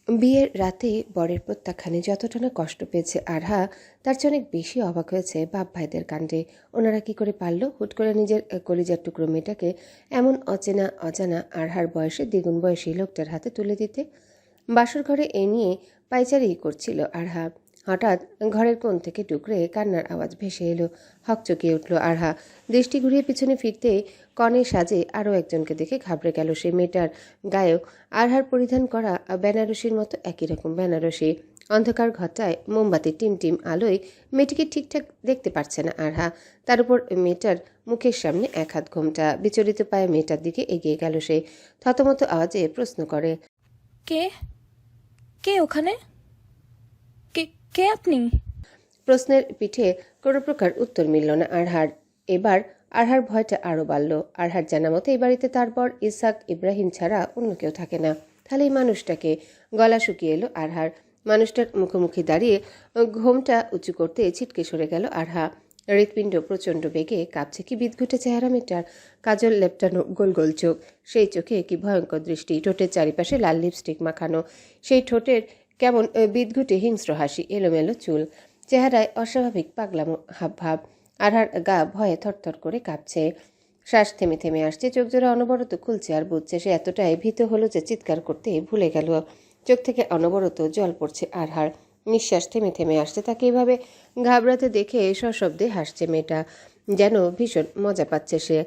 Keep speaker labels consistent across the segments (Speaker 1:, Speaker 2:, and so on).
Speaker 1: বিয়ের রাতে বরের প্রত্যাখ্যানে যতটা না কষ্ট পেয়েছে আরহা, তার চেয়ে অনেক বেশি অবাক হয়েছে বাপ ভাইদের কাণ্ডে। ওনারা কি করে পারল হুট করে নিজের কলিজার টুকরো মেয়েটাকে এমন অচেনা অজানা আরহার বয়সে দ্বিগুণ বয়সী লোকটার হাতে তুলে দিতে? বাসর ঘরে এ নিয়ে পাইচারি করছিল আরহা। হঠাৎ ঘরের কোণ থেকে টুকরে কান্নার আওয়াজ ভেসে এলো। হকচকিয়ে উঠল আরহা। দৃষ্টি ঘুরিয়ে পিছনে ফিরতে কনে সাজে আরও একজনকে দেখে ঘাবড়ে গেল সে। মেয়েটার গায়েও আরহার পরিধান করা বেনারসির মতো একই রকম বেনারসি। অন্ধকার ঘরটায় মোমবাতির টিম আলোয় মেয়েটিকে ঠিকঠাক দেখতে পারছে না আরহা। তার উপর মেয়েটার মুখের সামনে এক হাত ঘোমটা। বিচলিত পায়ে মেয়েটার দিকে এগিয়ে গেল সে। থতমত আওয়াজে প্রশ্ন করে,
Speaker 2: কে কে ওখানে? কে কে আপনি?
Speaker 1: প্রশ্নের পিঠে কোনো প্রকার উত্তর মিলল না আরহার। এবার আরহার ভয়টা আরও বাড়ল। আরহার জানা মতে এই বাড়িতে তার পর ইসহাক ইব্রাহিম ছাড়া অন্য কেউ থাকে না। তাহলে এই মানুষটাকে? গলা শুকিয়ে এলো আরহার। মানুষটার মুখোমুখি দাঁড়িয়ে ঘোমটা উঁচু করতে ছিটকে সরে গেল আরহা। হৃৎপিণ্ড প্রচণ্ড বেগে কাঁপছে। কি বিদঘুটে চেহারা মেয়েটার! কাজল লেপটানো গোল গোল চোখ, সেই চোখে কি ভয়ঙ্কর দৃষ্টি! ঠোঁটের চারিপাশে লাল লিপস্টিক মাখানো, সেই ঠোঁটের কেমন বিদঘুটে হিংস্র হাসি, এলোমেলো চুল, চেহারায় অস্বাভাবিক পাগলামো হাবভাব। আরহার গা ভয়ে থরথর করে কাঁপছে। শ্বাস থেমে থেমে আসছে, চোখ জোড়া অনবরত খুলছে আর বুঝছে। সে এতটাই ভীত হলো যে চিৎকার করতে ভুলে গেল। চোখ থেকে অনবরত জল পড়ছে আরহার। নিঃশ্বাস থেমে থেমে আসছে। তাকে এভাবে ঘাবড়াতে দেখে সশব্দে হাসছে মেয়েটা, যেন ভীষণ মজা পাচ্ছে সে।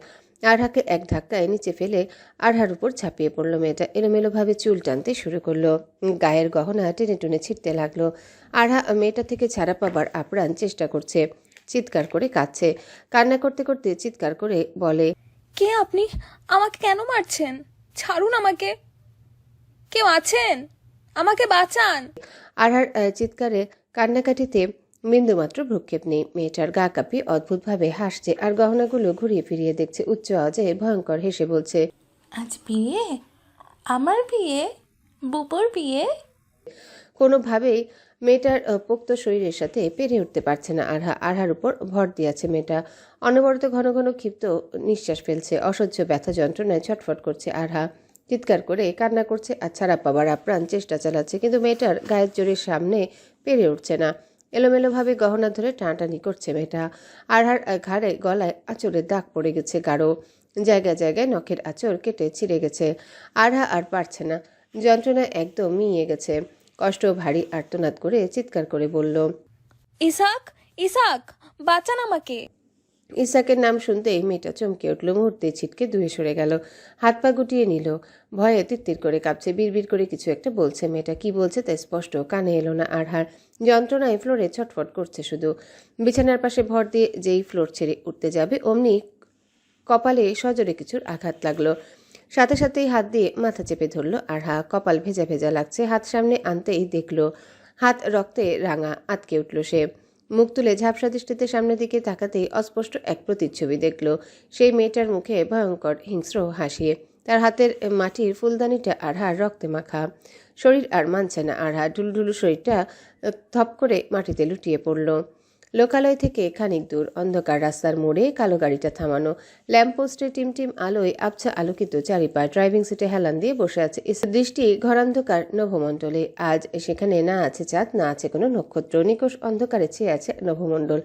Speaker 1: আরহাকে এক ধাক্কায় নিচে ফেলে আরহার উপর ঝাঁপিয়ে পড়ল মেয়েটা। এলোমেলোভাবে চুল টানতে শুরু করলো, গায়ের গহনা টেনে টুনে ছিঁড়তে লাগলো। আরহা মেয়েটা থেকে ছাড়া পাবার আপ্রাণ চেষ্টা করছে, চিৎকার করে কাঁদছে। কান্না করতে করতে চিৎকার করে বলে,
Speaker 2: কে আপনি? আমাকে কেন মারছেন? ছাড়ুন আমাকে। কেউ আছেন? আমাকে বাঁচান।
Speaker 1: আরহার চিৎকারে কান্নাকাটিতে বিন্দুমাত্র ভ্রুক্ষেপ নেই। মেয়েটার গা কাঁপিয়ে অদ্ভুতভাবে হাসছে আর গহনাগুলো ঘুরিয়ে ফিরিয়ে দেখছে। উচ্চ আওয়াজে ভয়ঙ্কর হেসে বলছে,
Speaker 3: আজ বিয়ে? আমার বিয়ে? বুবুর বিয়ে?
Speaker 1: কোনোভাবেই মেয়েটার পোক্ত শরীরের সাথে পেরে উঠতে পারছে না আরহা। আরহার উপর ভর দিয়েছে মেয়েটা। অনবরত ঘন ঘন ক্ষিপ্ত নিঃশ্বাস ফেলছে। অসহ্য ব্যথা যন্ত্রণায় ছটফট করছে আরহা। চিৎকার করে কান্না করছে আর ছাড়া পাবার আপ্রাণ চেষ্টা চালাচ্ছে, কিন্তু মেয়েটার গায়ের জোরের সামনে পেরে উঠছে না। এলোমেলোভাবে গহনা ধরে টানাটানি করছে মেয়েটা। আরহার ঘাড়ে গলায় আঁচড়ের দাগ পড়ে গেছে গাঢ়। জায়গায় জায়গায় নখের আঁচড় কেটে ছিঁড়ে গেছে। আরহা আর পারছে না, যন্ত্রণায় একদম মিয়ে গেছে। কষ্ট ভারী আর্তনাদ করে চিৎকার করে বলল,
Speaker 2: ইসাক, ইসাক, বাঁচান আমাকে।
Speaker 1: ইসাকের নাম শুনতেই মেয়েটা চমকে উঠল। মুহূর্তে ছিটকে দূরে সরে গেল, হাত পা গুটিয়ে নিল। ভয়ে তিত্তির করে কাঁপছে। বিড়বিড় করে কিছু একটা বলছে মেয়েটা। কি বলছে তা স্পষ্ট কানে এলো না আরহার। যন্ত্রণায় ফ্লোরে ছটফট করছে শুধু। বিছানার পাশে ভর দিয়ে যেই ফ্লোর ছেড়ে উঠতে যাবে অমনি কপালে সজোরে কিছুর আঘাত লাগলো। সাথে সাথেই হাত দিয়ে মাথা চেপে ধরল আরহা। কপাল ভেজা ভেজা লাগছে। হাত সামনে আনতেই দেখল হাত রক্তে রাঙা। আতকে উঠল সে। মুখ তুলে ঝাপসা দৃষ্টিতে সামনের দিকে তাকাতেই অস্পষ্ট এক প্রতিচ্ছবি দেখল। সেই মেয়েটার মুখে ভয়ঙ্কর হিংস্র হাসি। তার হাতের মাটির ফুলদানিটা আরহার রক্তে মাখা। শরীর আর মানছে না আরহা। ঢুলঢুলু শরীরটা থপ করে মাটিতে লুটিয়ে পড়ল। লোকালয় থেকে খানিক দূর অন্ধকার রাস্তার মোড়ে কালো গাড়িটা থামানো। ল্যাম্পপোস্টে টিমটিম আলোয় আবছা আলোকিত চারিপাশ। ড্রাইভিং সিটে হেলান দিয়ে বসে আছে দৃষ্টি ঘরান্ধকার নভমণ্ডলে। আজ সেখানে না আছে চাঁদ, না আছে কোনো নক্ষত্র। নিকষ অন্ধকারে ছেয়ে আছে নভমণ্ডল।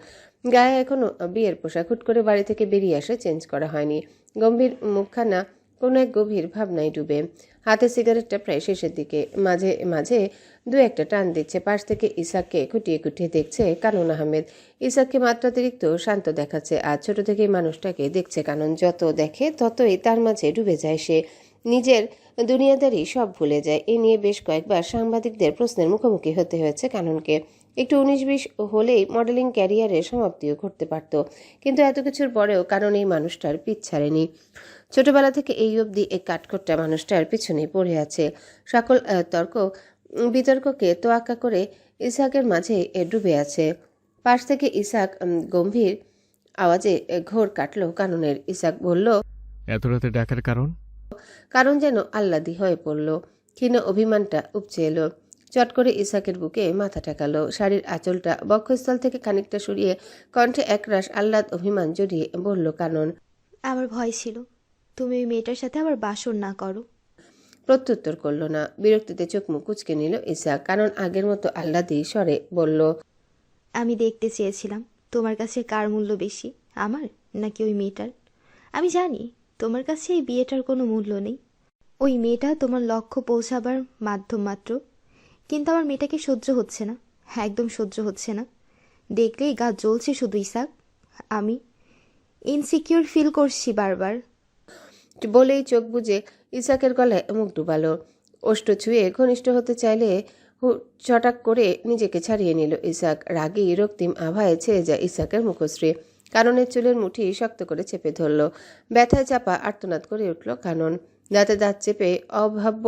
Speaker 1: গায়ে এখনো বিয়ের পোশাক। হুট করে বাড়ি থেকে বেরিয়ে আসে চেঞ্জ করা হয়নি। গম্ভীর মুখখানা কোনো এক গভীর ভাবনায় ডুবে। হাতে সিগারেটটা প্রায় শেষের দিকে। মাঝে মাঝে দু একটা টান দিচ্ছে। পাশ থেকে ইসাককে খুঁটিয়ে খুঁটিয়ে দেখছে কানন আহমেদ। ইসাককে মাত্রাতিরিক্ত শান্ত দেখাচ্ছে। আর ছোট থেকেই মানুষটাকে দেখছে কানন। যত দেখে ততই তার মাঝে ডুবে যায় সে। নিজের দুনিয়াদারি সব ভুলে যায়। এ নিয়ে বেশ কয়েকবার সাংবাদিকদের প্রশ্নের মুখোমুখি হতে হয়েছে কাননকে। একটু 19-20 হলেই মডেলিং ক্যারিয়ারের সমাপ্তিও ঘটতে পারত, কিন্তু এত কিছুর পরেও কারণ এই মানুষটার পিছ ছাড়েনি। ছোটবেলা থেকে এই অবধি এই কাঠখোট্টা মানুষটার পিছনে পড়ে আছে। সকল তর্ক বিতর্ককে তোয়াক্কা করে ইসাকের মাঝে ডুবে আছে। পাশ থেকে ইসাক গম্ভীর আওয়াজে ঘোর কাটল কাননের। ইসাক বলল,
Speaker 4: এত রাতে ডাকার কারণ?
Speaker 1: কারণ যেন আহ্লাদি হয়ে পড়ল। ক্ষীণ অভিমানটা উপচে এলো। চট করে ইসাকের বুকে মাথা ঠেকালো। শাড়ির আঁচলটা বক্ষস্থল থেকে খানিকটা সরিয়ে কণ্ঠে একরাশ আহ্লাদ অভিমান জড়িয়ে বলল কানন,
Speaker 5: আমার ভয় ছিল তুমি ওই মেয়েটার সাথে আবার বাসর না করো।
Speaker 1: প্রত্যুত্তর করল না। বিরক্তিতে চোখ মুখ কুঁচকে নিল ইসাক। কানন আগের মতো আহ্লাদি স্বরে বলল,
Speaker 5: আমি দেখতে চেয়েছিলাম তোমার কাছে কার মূল্য বেশি, আমার নাকি ওই মেয়েটার। আমি জানি তোমার কাছে এই বিয়েটার কোনো মূল্য নেই, ওই মেয়েটা তোমার লক্ষ্য পৌঁছাবার মাধ্যম মাত্র। কিন্তু আমার মেয়েটাকে সহ্য হচ্ছে না, একদম সহ্য হচ্ছে না। দেখলেই গা জ্বলছে শুধু ইসাক। আমি ইনসিকিউর ফিল করছি বারবার।
Speaker 1: বলেই চোখ বুজে ইসাকের গলায় মুখ ডুবালো। ওষ্ঠ ছুঁয়ে ঘনিষ্ঠ হতে চাইলে চটাক করে নিজেকে ছাড়িয়ে নিল ইসাক। রাগী রক্তিম আভায় ছেড়ে যায় ইসাকের মুখশ্রী। কাননের চুলের মুঠি শক্ত করে চেপে ধরল। ব্যথায় চাপা আর্তনাদ করে উঠল কানন। দাঁতে দাঁত চেপে অভাব্য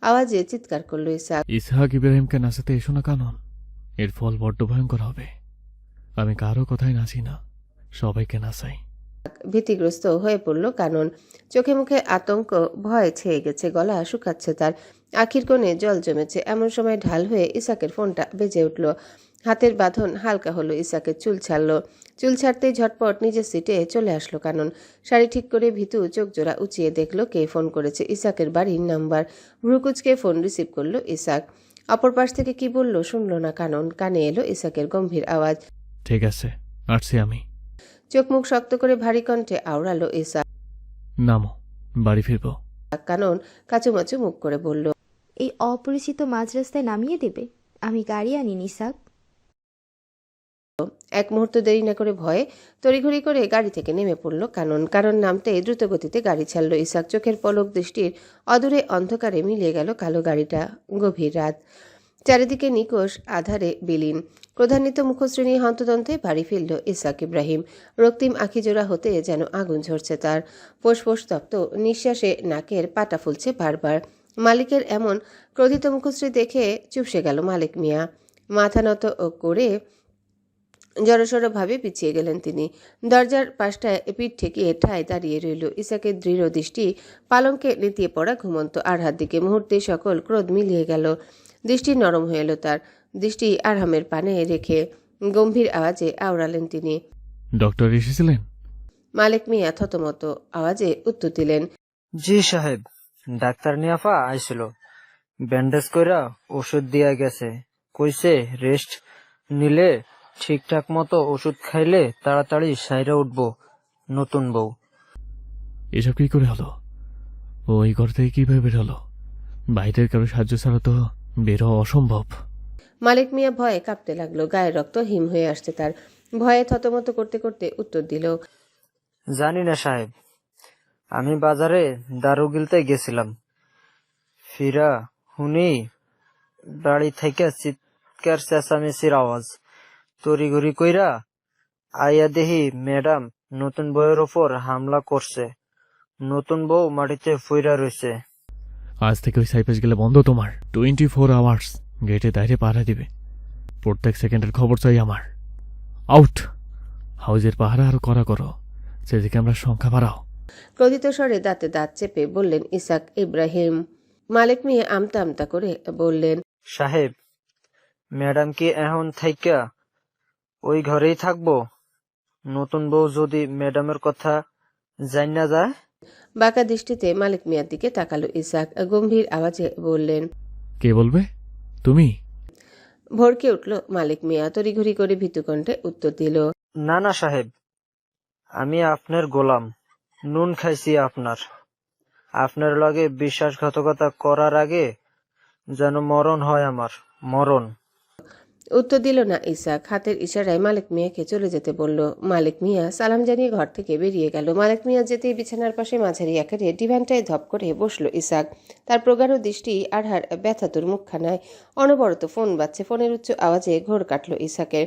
Speaker 1: আওয়াজে চিৎকার করল ইসাক।
Speaker 4: ইসহাক ইব্রাহিমকে নাচাতে এসো না কানন, এর ফল বড্ড ভয়ঙ্কর হবে। আমি কারো কথাই নাচি না, সবাইকে নাচাই।
Speaker 1: ভীতিগ্রস্ত হয়ে পড়ল কানন। চোখে মুখে আতঙ্ক ভয় ছেয়ে গেছে, গলা শুকাচ্ছে তার, আখির কোণে জল জমেছে। এমন সময় ঢাল হয়ে ইসাকের ফোনটা বেজে উঠল। হাতের বাঁধন হালকা হলো, ইসাকের চুল ছাড়ল। চুল ছাড়তেই ঝটপট নিজের সিটে চলে আসলো কানন। শাড়ি ঠিক করে ভীতু চোখ জোড়া উঁচিয়ে দেখলো কে ফোন করেছে। ইসাকের বাড়ির নাম্বার। ভ্রুকুচকে ফোন রিসিভ করলো ইসাক। অপর পাশ থেকে কি বলল শুনল না কানন। কানে এলো ইসাকের গম্ভীর আওয়াজ।
Speaker 4: ঠিক আছে, আসছি আমি।
Speaker 1: চোখ মুখ শক্ত করে ভারী কণ্ঠে আওড়ালো ইসাক।
Speaker 4: নামো, বাড়ি ফিরবো।
Speaker 1: কানন কাচুমাচু মুখ করে বলল,
Speaker 5: এই অপরিচিত মাঝ রাস্তায় নামিয়ে দেবে? আমি গাড়ি আনিনি ইসাক।
Speaker 1: এক মুহূর্ত দেরি না করে ভয়ে তড়িঘড়ি করে গাড়ি থেকে নেমে পড়ল কানন। কারণ নামতে দ্রুত গতিতে গাড়ি ছাড়ল ইসাক। চোখের পলক দৃষ্টির অদূরে অন্ধকারে মিলিয়ে গেল কালো গাড়িটা। গভীর রাত, চারিদিকে নিকোষ আধারে বিলীন। ক্রোধান্বিত মুখশ্রী নিয়ে হন্তদন্তে বাড়ি ফিরল ইসাক ইব্রাহিম। রক্তিম আখিজোড়া হতে যেন আগুন ঝরছে তার। ফোঁস তপ্ত নিঃশ্বাসে নাকের পাটা ফুলছে বারবার। মালিকের এমন ক্রোধিত মুখশ্রী দেখে চুপসে গেল মালিক মিয়া। মাথা নত করে জড়সড়ভাবে পিছিয়ে গেলেন তিনি। দরজার পাশটায় পিঠ ঠেকিয়ে ঠায় দাঁড়িয়ে রইল। ইসাকের দৃঢ় দৃষ্টি পালঙ্কে নেতিয়ে পড়া ঘুমন্ত আরহার দিকে। মুহূর্তে সকল ক্রোধ মিলিয়ে গেল। দৃষ্টি নরম হয়ে এলো তার। দৃষ্টি আরহামের পানে রেখে গম্ভীর আওয়াজে আওড়ালেন তিনি।
Speaker 4: ডক্টর এসেছিলেন?
Speaker 1: মালিক মিয়া থতমত আওয়াজে উত্তর দিলেন,
Speaker 6: জি সাহেব, ডাক্তার নিয়াফা আইছিল, ব্যান্ডেজ কইরা ওষুধ দিয়া গেছে, কইছে রেস্ট নিলে ঠিকঠাক মতো ওষুধ খাইলে তাড়াতাড়ি সাইরা উঠবো নতুন বউ।
Speaker 4: এসব কি করে হলো? ওই ঘর থেকে কিভাবে বের হলো? বাইরের কারো সাহায্য ছাড়া তো বের হওয়া অসম্ভব।
Speaker 1: মালিক মিয়া ভয়ে কাঁপতে লাগলো। গায়ের রক্ত হিম হয়ে আসছে তার। ভয়ে থতমত করতে করতে উত্তর দিল,
Speaker 6: জানি না সাহেব, আমি বাজারে দারু গিলতে গেছিলাম, ফিরা হুনি বাড়ি থেকে চিৎকার চেঁচামেচির আওয়াজ, তড়িঘড়ি কইরা আইয়া দেহি ম্যাডাম নতুন বউয়ের ওপর হামলা করছে, নতুন বউ মাটিতে ফইরা রয়েছে।
Speaker 4: আজ থেকে ওই সাইপেস গেলে বন্ধ তোমার। 24 আওয়ার্স গেটে দাঁড়িয়ে পাহারা দিবে। প্রত্যেক সেকেন্ডের খবর চাই আমার। আউট। হাউজের পাহারা আরো করা করো, সেদিকে আমরা সংখ্যা বাড়াও।
Speaker 1: ক্রোধিত স্বরে দাঁতে দাঁত চেপে বললেন ইসাক ইব্রাহিম। মালিক মিয়া আমতা আমতা করে বললেন,
Speaker 6: সাহেব, ম্যাডাম কি এখন থাইকা ওই ঘরেই থাকবো? নতুন বউ যদি ম্যাডামের কথা জানা যায়?
Speaker 1: বাঁকা দৃষ্টিতে মালিক মিয়ার দিকে তাকালো ইসাক। গম্ভীর আওয়াজে বললেন,
Speaker 4: কে বলবে? তুমি?
Speaker 1: ভরকে উঠল মালিক মিয়া। তড়িঘড়ি করে ভীতু কণ্ঠে উত্তর দিল,
Speaker 6: না না সাহেব, আমি আপনার গোলাম, নুন খাইছি আপনার লগে বিশ্বাসঘাতকতা করার আগে যেন মরণ হয় আমার, মরণ।
Speaker 1: উত্তর দিল না ইসাক। হাতের ইশারায় মালিক মিয়াকে চলে যেতে বলল। মালিক মিয়া সালাম জানিয়ে ঘর থেকে বেরিয়ে গেল। মালিক মিয়া যেতেই বিছানার পাশে মাঝারি আকারে ডিভানটায় ধপ করে বসলো ইসাক। তার প্রগাঢ় দৃষ্টি আরহার ব্যথাতুর মুখখানায়। অনবরত ফোন বাজছে। ফোনের উচ্চ আওয়াজে ঘোর কাটল ইসাকের।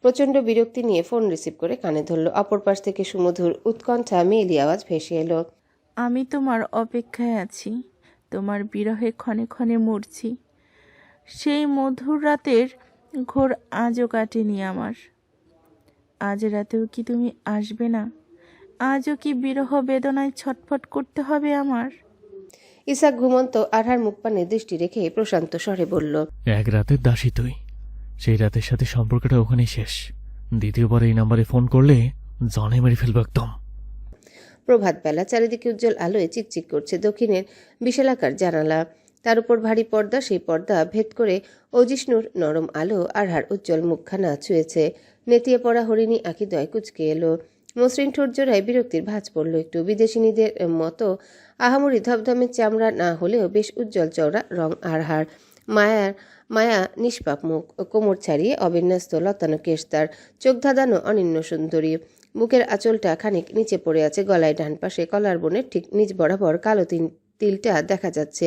Speaker 1: প্রচণ্ড বিরক্তি নিয়ে ফোন রিসিভ করে কানে ধরল। অপর পাশ থেকে সুমধুর উৎকণ্ঠা মেয়েলি আওয়াজ ভেসে এলো,
Speaker 3: আমি তোমার অপেক্ষায় আছি, তোমার বিরহে ক্ষণে ক্ষণে মরছি। সেই মধুর রাতের ঘোর আজও কাটেনি আমার। আজ রাতেও কি তুমি আসবে না? আজও কি বিরহ বেদনায় ছটফট করতে হবে আমার?
Speaker 1: ইসাক ঘুমন্ত আরহার মুখ পানে দৃষ্টি রেখে প্রশান্ত স্বরে বলল,
Speaker 4: এক রাতের দাসী তুই। সেই রাতের সাথে সম্পর্কটা ওখানেই শেষ। দ্বিতীয়বার এই নাম্বারে ফোন করলে জনে মেরে ফেলবো একদম।
Speaker 1: প্রভাত বেলা, চারিদিকে উজ্জ্বল আলোয় চিকচিক করছে দক্ষিণের বিশালাকার জানালা, তার উপর ভারী পর্দা, সেই পর্দা ভেদ করে অজিষ্ণুর নরম আলো আরহার উজ্জ্বল মুখখানা ছুঁয়েছে। নেতিয়ে পড়া হরিণী আঁখিদ্বয় কুচকে এলো, মসৃণ ঠোঁট জোড়ায় বিরক্তির ভাঁজ পড়ল একটু। বিদেশিনীদের মতো আহামরি ধবধমে চামড়া না হলেও বেশ উজ্জ্বল চওড়া রং আরহার। মায়া নিষ্পাপ মুখ, কোমর ছাড়িয়ে অবিন্যস্ত লতানো কেশ তার, চোখ ধাঁধানো অনিন্য সুন্দরী। বুকের আঁচলটা খানিক নিচে পড়ে আছে, গলায় ডান পাশে কলার বোনের ঠিক নিচ বরাবর কালো তিলটা দেখা যাচ্ছে।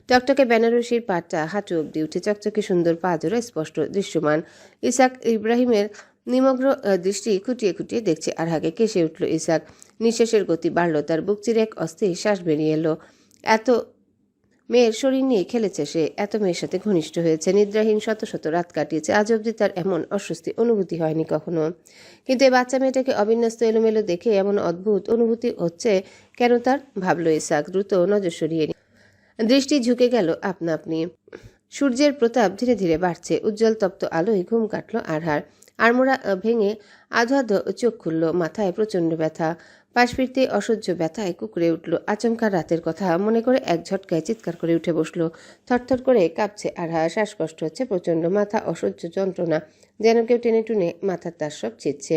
Speaker 1: টকটকে বেনারসির পাটটা হাঁটু অব্দি উঠে, চকচকে সুন্দর পা জোড়া স্পষ্ট দৃশ্যমান। ইসাক ইব্রাহিমের নিমগ্ন দৃষ্টি খুঁটিয়ে খুঁটিয়ে দেখছে আরহাকে। কেসে উঠল ইসাক, নিঃশ্বাসের গতি বাড়ল তার, বুক চিরে এক অস্থির শ্বাস বেরিয়ে এলো। এত মেয়ের শরীর নিয়ে খেলেছে সে, এত মেয়ের সাথে ঘনিষ্ঠ হয়েছে, নিদ্রাহীন শত শত রাত কাটিয়েছে, আজ অবধি তার এমন অস্বস্তি অনুভূতি হয়নি কখনো। কিন্তু এই বাচ্চা মেয়েটাকে অবিন্যস্ত এলোমেলো দেখে এমন অদ্ভুত অনুভূতি হচ্ছে কেন তার, ভাবল ইসাক। দ্রুত নজর সরিয়ে দৃষ্টি ঝুঁকে গেল আপনা আপনি। সূর্যের প্রতাপ ধীরে ধীরে বাড়ছে, উজ্জ্বল তপ্ত আলোয় ঘুম কাটল আরহার। আড়মোড়া ভেঙে আধো আধো চোখ খুলল, মাথায় প্রচণ্ড ব্যথা, পাশ ফিরতে অসহ্য ব্যথায় কুকড়ে উঠল। আচমকা রাতের কথা মনে করে এক ঝটকায় চিৎকার করে উঠে বসল। থরথর করে কাঁপছে আরহা, শ্বাসকষ্ট হচ্ছে প্রচণ্ড, মাথা অসহ্য যন্ত্রণা, যেন কেউ টেনে টুনে মাথার তার সব ছিঁড়ছে।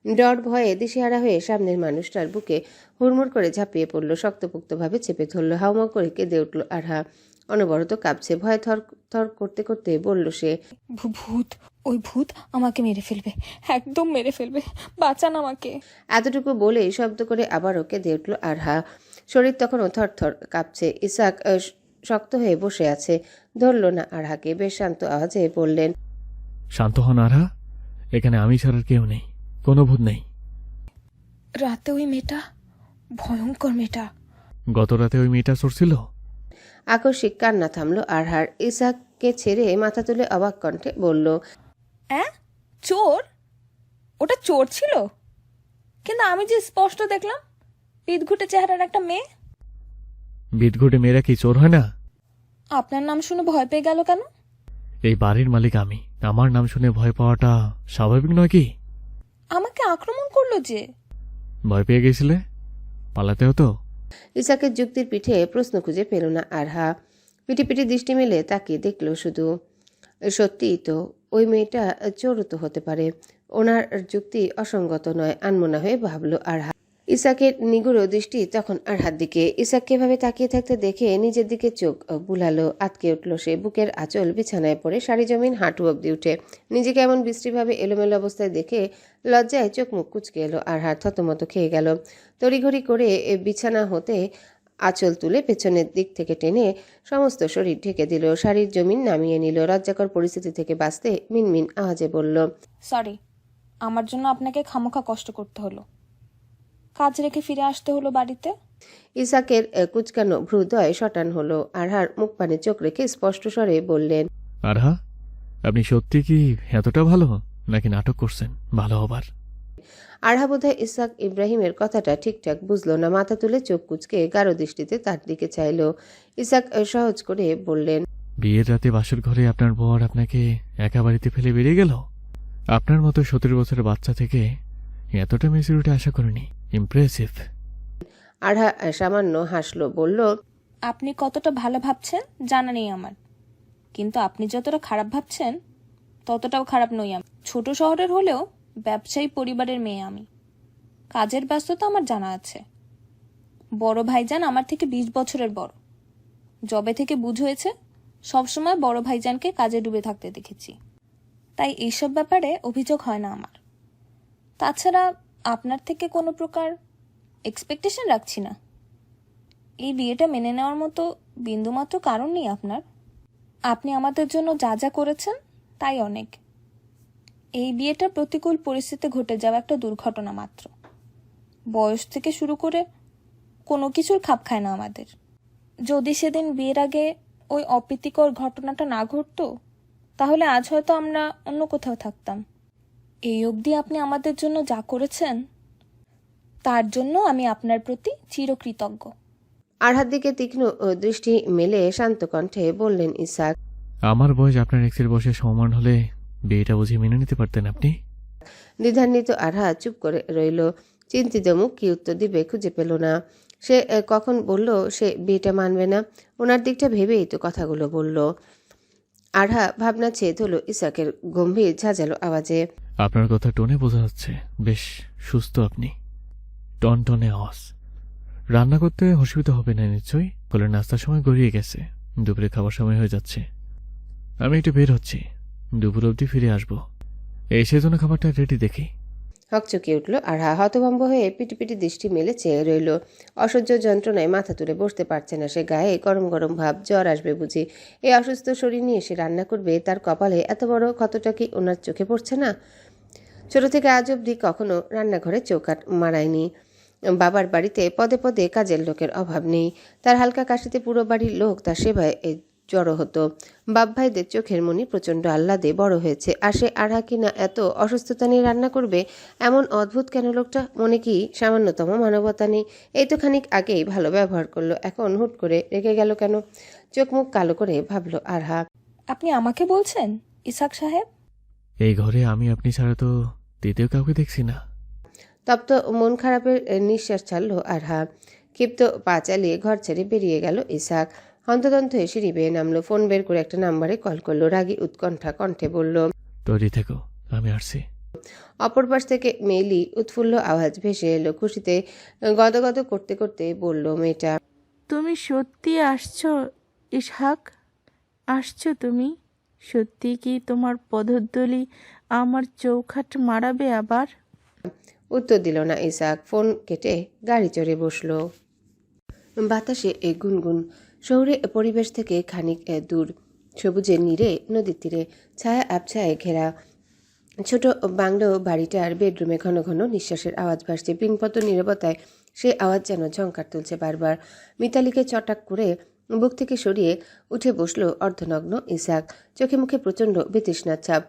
Speaker 1: ডর ভয়ে দিশেহারা হয়ে সামনের মানুষটার বুকে হুড়মুড় করে ঝাঁপিয়ে পড়ল, শক্তপোক্তভাবে চেপে ধরল। হাউমাউ করে কেঁদে উঠল আরহা, অনবরত কাঁপছে, ভয়ে থর থর করতে করতে বলল সে,
Speaker 2: ভূত, ওই ভূত আমাকে মেরে ফেলবে, একদম মেরে ফেলবে, বাঁচান আমাকে।
Speaker 1: এতটুকু বলেই শব্দ করে আবারও কেঁদে উঠল আরহা। শরীর তখনও থরথর কাঁপছে। ইসাক শক্ত হয়ে বসে আছে, ধরল না আরহাকে, বেশ শান্ত আওয়াজে বললেন,
Speaker 4: শান্ত হন আরহা, এখানে আমি ছাড়ার কেউ নেই, কোনো ভূত নেই।
Speaker 2: রাতে ওই মেয়েটা, ভয়ঙ্কর মেয়েটা।
Speaker 4: গত রাতে ওই মেয়েটা চড়ছিল।
Speaker 1: আকস্মিক কান্না থামল আরহার। ইসাককে ছেড়ে মাথা তুলে অবাক কণ্ঠে বলল,
Speaker 2: চোর? ওটা চোর ছিল? কিন্তু আমি যে স্পষ্ট দেখলাম বিদঘুটে চেহারার একটা মেয়ে।
Speaker 4: বিদঘুটে মেয়েরা কি চোর হয় না?
Speaker 2: আপনার নাম শুনে ভয় পেয়ে গেল কেন?
Speaker 4: এই বাড়ির মালিক আমি, আমার নাম শুনে ভয় পাওয়াটা স্বাভাবিক নয় কি?
Speaker 2: আমাকে আক্রমণ করলো যে।
Speaker 4: ভয় পেয়ে গেছিলে? পালাতে হতো।
Speaker 1: ইসাকের যুক্তির পিঠে প্রশ্ন খুঁজে পেল না আরহা। পিটি দৃষ্টি মেলে তাকিয়ে দেখল শুধু। সত্যিই তো, ওই মেয়েটা চোরও তো হতে পারে। ওনার যুক্তি অসঙ্গত নয়, আনমনা হয়ে ভাবল আরহা। ইসাকের নিগুড় দৃষ্টি তখন আরহার দিকে। ইসাককে এভাবে তাকিয়ে থাকতে দেখে নিজের দিকে চোখ বুলালো, আটকে উঠল সে। বুকের আঁচল বিছানায় পড়ে সারি জমিন হাঁটু অব্দি উঠে নিজেকে এমন বিশ্রীভাবে এলোমেলো অবস্থায় দেখে লজ্জায় চোখ মুখ কুচকে এলো আরহার, থতমত খেয়ে গেল। তড়িঘড়ি করে বিছানা হতে আঁচল তুলে পেছনের দিক থেকে টেনে সমস্ত শরীর ঢেকে দিল, শাড়ির জমিন নামিয়ে নিল। লজ্জাকর পরিস্থিতি থেকে বাঁচতে মিনমিন আওয়াজে বলল,
Speaker 2: সরি, আমার জন্য আপনাকে খামোখা কষ্ট করতে হলো, কাজ রেখে ফিরে আসতে হলো বাড়িতে।
Speaker 1: ইসাকের কুচকানো ভ্রুদয় শটান হলো। আরহার মুখ পানে চোখ রেখে স্পষ্ট স্বরে বললেন,
Speaker 4: আরহা, আপনি সত্যি কি এতটা ভালো, নাকি নাটক করছেন ভালো হবার?
Speaker 1: আরহা বোধহয় ইসাক ইব্রাহিমের কথাটা ঠিকঠাক বুঝলো না, মাথা তুলে চোখ কুচকে গাঢ় দৃষ্টিতে তার দিকে চাইল। ইসাক সহজ করে বললেন,
Speaker 4: বিয়ের রাতে বাসর ঘরে আপনার বর আপনাকে একা বাড়িতে ফেলে বেরিয়ে গেল? আপনার মতো 17 বছরের বাচ্চা থেকে এতটা মেচুরিটি আশা করিনি। ইমপ্রেসিভ।
Speaker 1: আরহা সামান্য হাসলো, বলল,
Speaker 2: আপনি কতটা ভালো ভাবছেন জানা নেই আমার, কিন্তু আপনি যতটা খারাপ ভাবছেন ততটাও খারাপ নই আমি। ছোট শহরের হলেও ব্যবসায়ী পরিবারের মেয়ে আমি। কাজের ব্যস্ততা আমার জানা আছে। বড় ভাইজান আমার থেকে 20 বছরের বড়। জবে থেকে বুঝ হয়েছে সবসময় বড় ভাইজানকে কাজে ডুবে থাকতে দেখেছি, তাই এইসব ব্যাপারে অভিযোগ হয় না আমার। তাছাড়া আপনার থেকে কোনো প্রকার এক্সপেকটেশন রাখছি না। এই বিয়েটা মেনে নেওয়ার মতো বিন্দুমাত্র কারণ নেই আপনার। আপনি আমাদের জন্য যা যা করেছেন তাই অনেক। এই বিয়েটা প্রতিকূল পরিস্থিতিতে ঘটে যাওয়া একটা দুর্ঘটনা মাত্র। বয়স থেকে শুরু করে কোনো কিছুর খাপ খায় না আমাদের। যদি সেদিন বিয়ের আগে ওই অপ্রীতিকর ঘটনাটা না ঘটতো, তাহলে আজ হয়তো আমরা অন্য কোথাও থাকতাম। এই অবধি আপনি আমাদের জন্য যা করেছেন তার জন্য আমি আপনার প্রতি চিরকৃতজ্ঞ।
Speaker 1: আরহার দিকে তীক্ষ্ণ দৃষ্টি মেলে শান্ত কণ্ঠে বললেন ইসাক,
Speaker 4: আমার বয়স আপনার এক্সের বয়সে সমান হলে বিয়েটা বুঝে মেনে নিতে পারতেন আপনি?
Speaker 1: দ্বিধান্বিত আরহা চুপ করে রইল। চিন্তিত মুখ কি উত্তর দিবে খুঁজে পেল না। সে কখন বলল সে বিয়েটা মানবে না? ওনার দিকটা ভেবেই তো কথাগুলো বলল। আরহা ভাবনা ছেদ হলো ইসাকের গম্ভীর ঝাঁঝালো আওয়াজে।
Speaker 4: আপনার কথা টোনে বোঝা যাচ্ছে বেশ সুস্থ আপনি। টনটনে আওয়াজ। রান্না করতে অসুবিধা হবে না নিশ্চয়ই? বলে নাস্তার সময় গড়িয়ে গেছে, দুপুরে খাবার সময় হয়ে যাচ্ছে। আমি একটু বের হচ্ছি, দুপুর অবধি ফিরে আসবো। এসে জন্য খাবারটা রেডি দেখি।
Speaker 1: হকচকিয়ে উঠল আরহা, হতভম্ব হয়ে পিটি দৃষ্টি মেলে চেয়ে রইল। অসহ্য যন্ত্রণায় মাথা তুলে বসতে পারছে না সে। গায়ে গরম গরম ভাব, জ্বর আসবে বুঝি। এই অসুস্থ শরীর নিয়ে সে রান্না করবে? তার কপালে এত বড় ক্ষতটা কি ওনার চোখে পড়ছে না? ছোট থেকে আজ অবধি কখনো রান্নাঘরে চৌকাঠ মারায়নি। বাবার বাড়িতে পদে পদে কাজের লোকের অভাব নেই। তার হালকা কাশিতে পুরো বাড়ির লোক তার সেবায় জড়ো হতো। বাপ ভাইদের চোখের মনি প্রচণ্ড আহ্লাদে বড় হয়েছে। আর সে আরহা কিনা এত অসুস্থতা নিয়ে রান্না করবে? এমন অদ্ভুত কেন লোকটা? মনে কি সামান্যতম মানবতা নেই? এই তো খানিক আগেই ভালো ব্যবহার করলো, এখন হুট করে রেগে গেল কেন? চোখ মুখ কালো করে ভাবল আরহা।
Speaker 2: আপনি আমাকে বলছেন ইসাক সাহেব?
Speaker 4: এই ঘরে আমি আপনি ছাড়া তো দ্বিতীয় কাউকে দেখছি না।
Speaker 1: তপ্ত মন খারাপের নিঃশ্বাস ছাড়ল আরহা। ক্ষিপ্ত পা চালিয়ে ঘর ছেড়ে বেরিয়ে গেল ইসাক। হন্তদন্ত হয়ে সিঁড়ি বেয়ে নামলো। ফোন বের করে একটা নাম্বারে কল করলো। রাগী উৎকণ্ঠা কণ্ঠে বলল,
Speaker 4: তৈরি থেকো, আমি আসছি।
Speaker 1: অপর পাশ থেকে মেইলি উৎফুল্ল আওয়াজ ভেসে এলো। খুশিতে গদগদ করতে করতে বলল মেয়েটা।
Speaker 3: তুমি সত্যি আসছো ইসহাক? আসছো তুমি? সত্যি কি তোমার পদধূলি আমার চৌখাট মারাবে আবার?
Speaker 1: উত্তর দিল না ইসাক। ফোন কেটে গাড়ি চড়ে বসলো। বাতাসে গুনগুন। শহুরে পরিবেশ থেকে খানিক দূর সবুজে নীরে নদীর তীরে ছায়া আবছায় ঘেরা ছোট বাংলো বাড়িটার বেডরুমে ঘন ঘন নিঃশ্বাসের আওয়াজ ভাসছে। পিনপত নীরবতায় সেই আওয়াজ যেন ঝংকার তুলছে বারবার। মিতালিকে চটাক করে বুক থেকে সরিয়ে উঠে বসলো অর্ধনগ্ন ইসাক। চোখে মুখে প্রচণ্ড বিতৃষ্ণার ছাপ।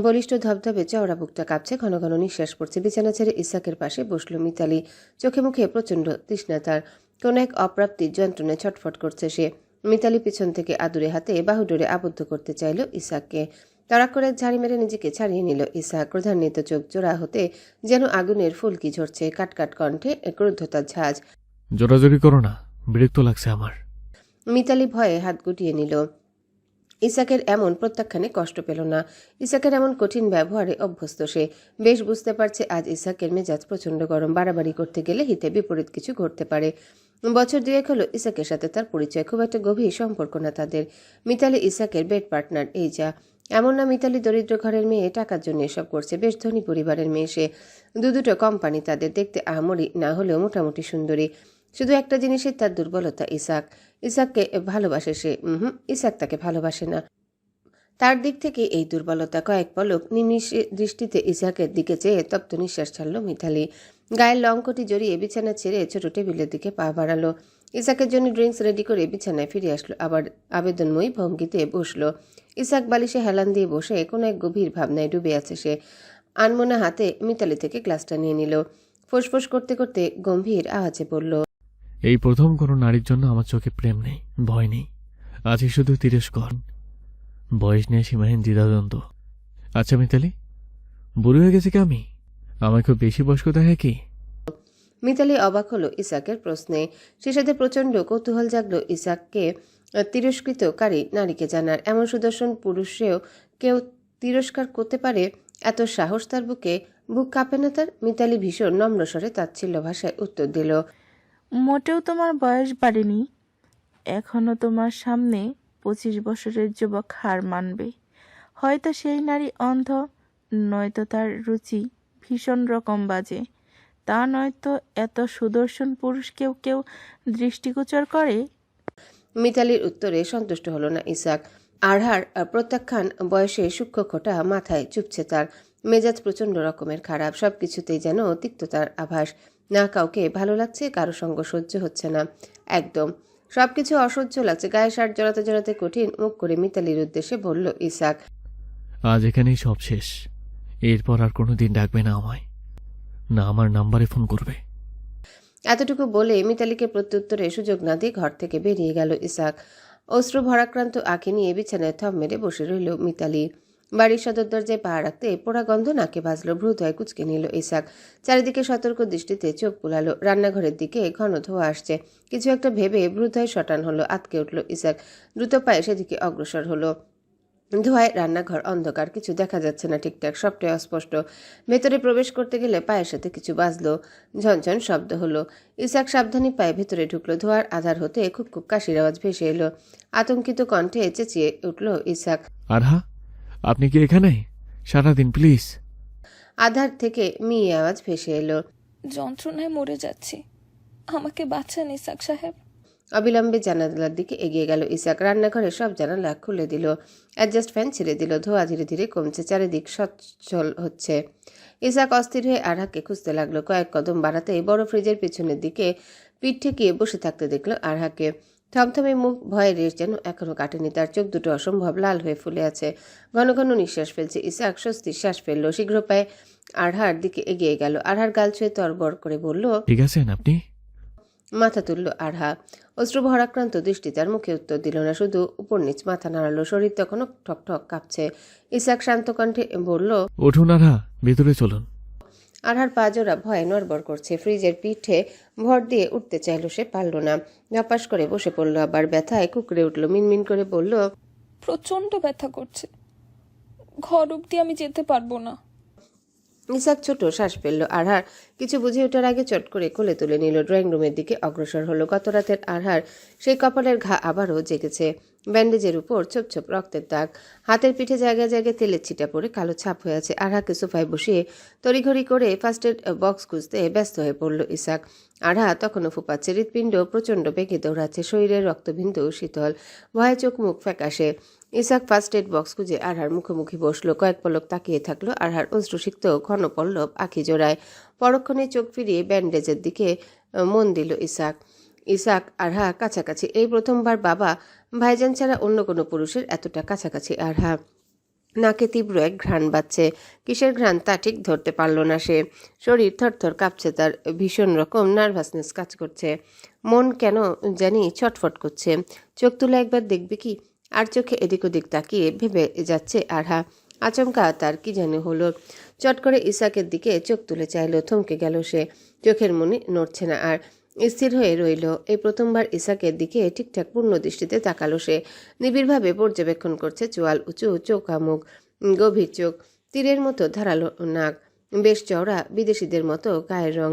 Speaker 1: বলিষ্ঠ ধবধবে চওড়া বুকটা কাঁপছে, ঘন ঘন নিঃশ্বাস পড়ছে। বিছানা ছেড়ে ইসাকের পাশে বসলো মিতালি। চোখে মুখে প্রচণ্ড তৃষ্ণা তার। কোন এক অপ্রাপ্তির যন্ত্রণায় ছটফট করছে সে। মিতালি পিছন থেকে আদুরে হাতে বাহুডোরে আবদ্ধ করতে চাইল ইসাককে। তাড়া করে ঝাড়ি মেরে নিজেকে ছাড়িয়ে নিল ইসাক। ক্রোধান্বিত চোখ জোড়া হতে যেন আগুনের ফুলকি ঝরছে। কাটকাট কণ্ঠে ক্রুদ্ধতার ঝাঁজ।
Speaker 4: জোরাজোরি করো না, বিরক্ত লাগছে আমার।
Speaker 1: মিতালি ভয়ে হাত গুটিয়ে নিল। ইসাকের এমন প্রত্যাখ্যানে কষ্ট পেল না। ইসাকের এমন কঠিন ব্যবহারে অভ্যস্ত সে। বেশ বুঝতে পারছে আজ ইসাকের মেজাজ প্রচণ্ড গরম। বাড়াবাড়ি করতে গেলে হিতে বিপরীত কিছু ঘটতে পারে। বছর দুয়েক হলো ইসাকের সাথে তার পরিচয়। খুব একটা গভীর সম্পর্ক না তাদের। মিতালি ইসাকের বেড পার্টনার, এই যা। এমন না মিতালি দরিদ্র ঘরের মেয়ে, টাকার জন্য এসব করছে। বেশ ধনী পরিবারের মেয়ে সে। দুটো কোম্পানি তাদের। দেখতে আহামরি না হলেও মোটামুটি সুন্দরী। শুধু একটা জিনিসের তার দুর্বলতা, ইসাক। ইসাককে ভালোবাসে সে। ইসাক তাকে ভালোবাসে না। তার দিক থেকে এই দুর্বলতা। কয়েক পলক নিমিষ দৃষ্টিতে ইসাকের দিকে চেয়ে তপ্ত নিঃশ্বাস ছাড়ল মিতালি। গায়ের লঙ্কটি জড়িয়ে বিছানা ছেড়ে ছোট টেবিলের দিকে পা বাড়ালো। ইসাকের জন্য ড্রিঙ্কস রেডি করে বিছানায় ফিরে আসলো। আবার আবেদনময়ী ভঙ্গিতে বসলো। ইসাক বালিশে হেলান দিয়ে বসে কোনো এক গভীর ভাবনায় ডুবে আছে সে। আনমনা হাতে মিতালি থেকে গ্লাসটা নিয়ে নিল। ফোঁসফোঁস করতে করতে গম্ভীর আওয়াজে বলল,
Speaker 4: এই প্রথম কোনো নারীর জন্য আমার চোখে প্রেম নেই, ভয় নেই, আছে শুধু তিরস্কার। বয়স নিয়ে সীমাহীন দ্বিধাদ্বন্দ্ব। আচ্ছা মিতালি, বুড়ো হয়ে গেছে কি আমি? আমায় খুব বেশি বয়স্ক দেখে কি?
Speaker 1: মিতালি অবাক হলো ইসাকের প্রশ্নে। সে সাথে প্রচণ্ড কৌতূহল জাগলো ইসাককে তিরস্কৃতকারী নারীকে জানার। এমন সুদর্শন পুরুষেও কেউ তিরস্কার করতে পারে? এত সাহস তার বুকে? বুক কাঁপে না তার? মিতালি ভীষণ নম্রস্বরে তাচ্ছিল্য ভাষায় উত্তর দিল,
Speaker 3: মোটেও তোমার বয়স বাড়েনি। এখনো তোমার সামনে 25 বছরের যুবক হার মানবে। হয়তো সেই নারী অন্ধ, নয়তো তার রুচি ভীষণ রকম বাজে। তা নয়তো এত সুদর্শন পুরুষকেও কেউ দৃষ্টিগোচর করে।
Speaker 1: মিতালির উত্তরে সন্তুষ্ট হলো না ইসাক। আরহার প্রত্যাখ্যান বয়সে সূক্ষ্ম খোঁটা মাথায় চুপছে তার। মেজাজ প্রচণ্ড রকমের খারাপ। সবকিছুতেই যেন তিক্ততার আভাস। না কাউকে ভালো লাগছে, কারো সঙ্গ সহ্য হচ্ছে না একদম। সবকিছু অসহ্য লাগছে। গায়ে শার্ট জড়াতে জড়াতে কঠিন মুখ করে মিতালির উদ্দেশ্যে বলল ইসাক,
Speaker 4: আজ এখানেই সব শেষ। এরপর আর কোনো দিন ডাকবে না আমায়, না আমার নাম্বারে ফোন করবে।
Speaker 1: এতটুকু বলে মিতালিকে প্রত্যুত্তরে সুযোগ না দিয়ে ঘর থেকে বেরিয়ে গেল ইসাক। অশ্রু ভরাক্রান্ত আঁখি নিয়ে বিছানায় থম মেরে বসে রইল মিতালি। বাড়ির সদর দরজায় পা রাখতে পোড়া গন্ধ নাকে বাজলো, ভ্রুধয় কুচকে নিল ইসাক। চারিদিকে সতর্ক দৃষ্টিতে চোখ বুলালো। রান্নাঘরের দিকে ঘন ধোঁয়া আসছে। কিছু একটা ভেবে ভ্রুধয় শটান হলো, আতকে উঠল ইসাক। দ্রুত পায়ে সেদিকে অগ্রসর হলো। ধোঁয়ায় রান্নাঘর অন্ধকার, কিছু দেখা যাচ্ছে না ঠিকঠাক, সবটাই অস্পষ্ট। ভেতরে প্রবেশ করতে গেলে পায়ের সাথে কিছু বাজলো, ঝনঝন শব্দ হলো। ইসাক সাবধানী পায়ে ভেতরে ঢুকলো। ধোঁয়ার আধার হতে খুব খুব কাশির আওয়াজ ভেসে এলো। আতঙ্কিত কণ্ঠে চেঁচিয়ে উঠল ইসাক।
Speaker 4: আরহা, আপনি কি এখানে? সারাদিন প্লিজ।
Speaker 1: আধার থেকে মিয়ে আওয়াজ ভেসে এলো।
Speaker 2: যন্ত্রণায় মরে যাচ্ছি, আমাকে বাঁচান ইসাক সাহেব।
Speaker 1: অবিলম্বে জানালার দিকে এগিয়ে গেল ইসাক। রান্নাঘরের সব জানালা খুলে দিল, অ্যাডজাস্ট ফ্যান ছেড়ে দিল। ধোঁয়া ধীরে ধীরে কমছে, চারিদিক সচ্ছল হচ্ছে। ইসাক অস্থির হয়ে আরহাকে খুঁজতে লাগলো। কয়েক কদম বাড়াতেই বড় ফ্রিজের পিছনের দিকে পিঠ ঠেকিয়ে বসে থাকতে দেখলো আরহাকে। থমথমে মুখ, ভয়ের রেশ যেন এখনো কাটেনি তার। চোখ দুটো অসম্ভব লাল হয়ে ফুলে আছে। ঘন ঘন নিঃশ্বাস ফেলছে ইসাক। স্বস্তির শ্বাস ফেললো। শীঘ্র পায়ে আরহার দিকে এগিয়ে গেল। আরহার গাল ছুঁয়ে তরবর করে বলল,
Speaker 4: ঠিক আছেন আপনি?
Speaker 1: মাথা তুলল আরহা। অশ্রু ভরাক্রান্ত দৃষ্টি তার মুখে উত্তর দিল না, শুধু উপর নিচ মাথা নাড়ালো। শরীর তখনও ঠক ঠক কাঁপছে। ইসাক শান্ত কণ্ঠে বলল,
Speaker 4: উঠুন আরহা, ভেতরে চলুন।
Speaker 1: আরহার পা জোড়া ভয়ে নড়বড় করছে। ফ্রিজের পিঠে ভর দিয়ে উঠতে চাইল, সে পারল না। ঝপাস করে বসে পড়ল। আবার ব্যথায় কুকড়ে উঠল। মিনমিন করে বলল,
Speaker 2: প্রচণ্ড ব্যথা করছে, ঘর অব্দি আমি যেতে পারবো না।
Speaker 1: ইসাক ছোট শ্বাস ফেলল। আরহার কিছু বুঝে ওঠার আগে চট করে কোলে তুলে নিল। ড্রয়িং রুমের দিকে অগ্রসর হলো। গত রাতের আরহার সেই কপালের ঘা আবারও জেগেছে। ব্যান্ডেজের উপর ছোপ ছোপ রক্তের দাগ। হাতের পিঠে জায়গায় জায়গায় তেলের ছিটা পড়ে কালো ছাপ হয়ে আছে। আরহাকে সোফায় বসিয়ে তড়িঘড়ি করে ফার্স্ট এড বক্স খুঁজতে ব্যস্ত হয়ে পড়ল ইসাক। আরহা তখনও ফুপাচ্ছে। হৃৎপিণ্ড প্রচণ্ড বেগে দৌড়াচ্ছে। শরীরের রক্তবিন্দু শীতল। ভয়ে চোখ মুখ ফ্যাকাশে। ইসাক ফার্স্ট এড বক্স খুঁজে আরহার মুখোমুখি বসলো। কয়েক পলক তাকিয়ে থাকলো। আরহার অশ্রুসিক্ত ঘন পল্লব আখি জোড়ায়। পরক্ষণে চোখ ফিরিয়ে ব্যান্ডেজের দিকে মন দিল ইসাক। ইসাক আরহা কাছাকাছি। এই প্রথমবার বাবা ভাইজান ছাড়া অন্য কোনো পুরুষের এতটা কাছাকাছি আরহা। নাকে তীব্র এক ঘ্রাণ বাজছে। কিসের ঘ্রাণ তা ঠিক ধরতে পারল না সে। শরীর থরথর কাঁপছে তার। ভীষণ রকম নার্ভাসনেস কাজ করছে। মন কেন জানি ছটফট করছে। চোখ তুলে একবার দেখবে কি? আর চোখে এদিক ওদিক তাকিয়ে ভেবে যাচ্ছে আরহা। আচমকা তার কি যেন হলো। চট করে ইসাকের দিকে চোখ তুলে চাইল। থমকে গেল সে। চোখের মনি নড়ছে না আর, স্থির হয়ে রইল। এই প্রথমবার ইসাকের দিকে ঠিকঠাক পূর্ণ দৃষ্টিতে তাকালো সে। নিবিড়ভাবে পর্যবেক্ষণ করছে। চোয়াল উঁচু, চোখা মুখ, গভীর চোখ, তীরের মতো ধারালো নাক, বেশ চওড়া, বিদেশিদের মতো গায়ের রং,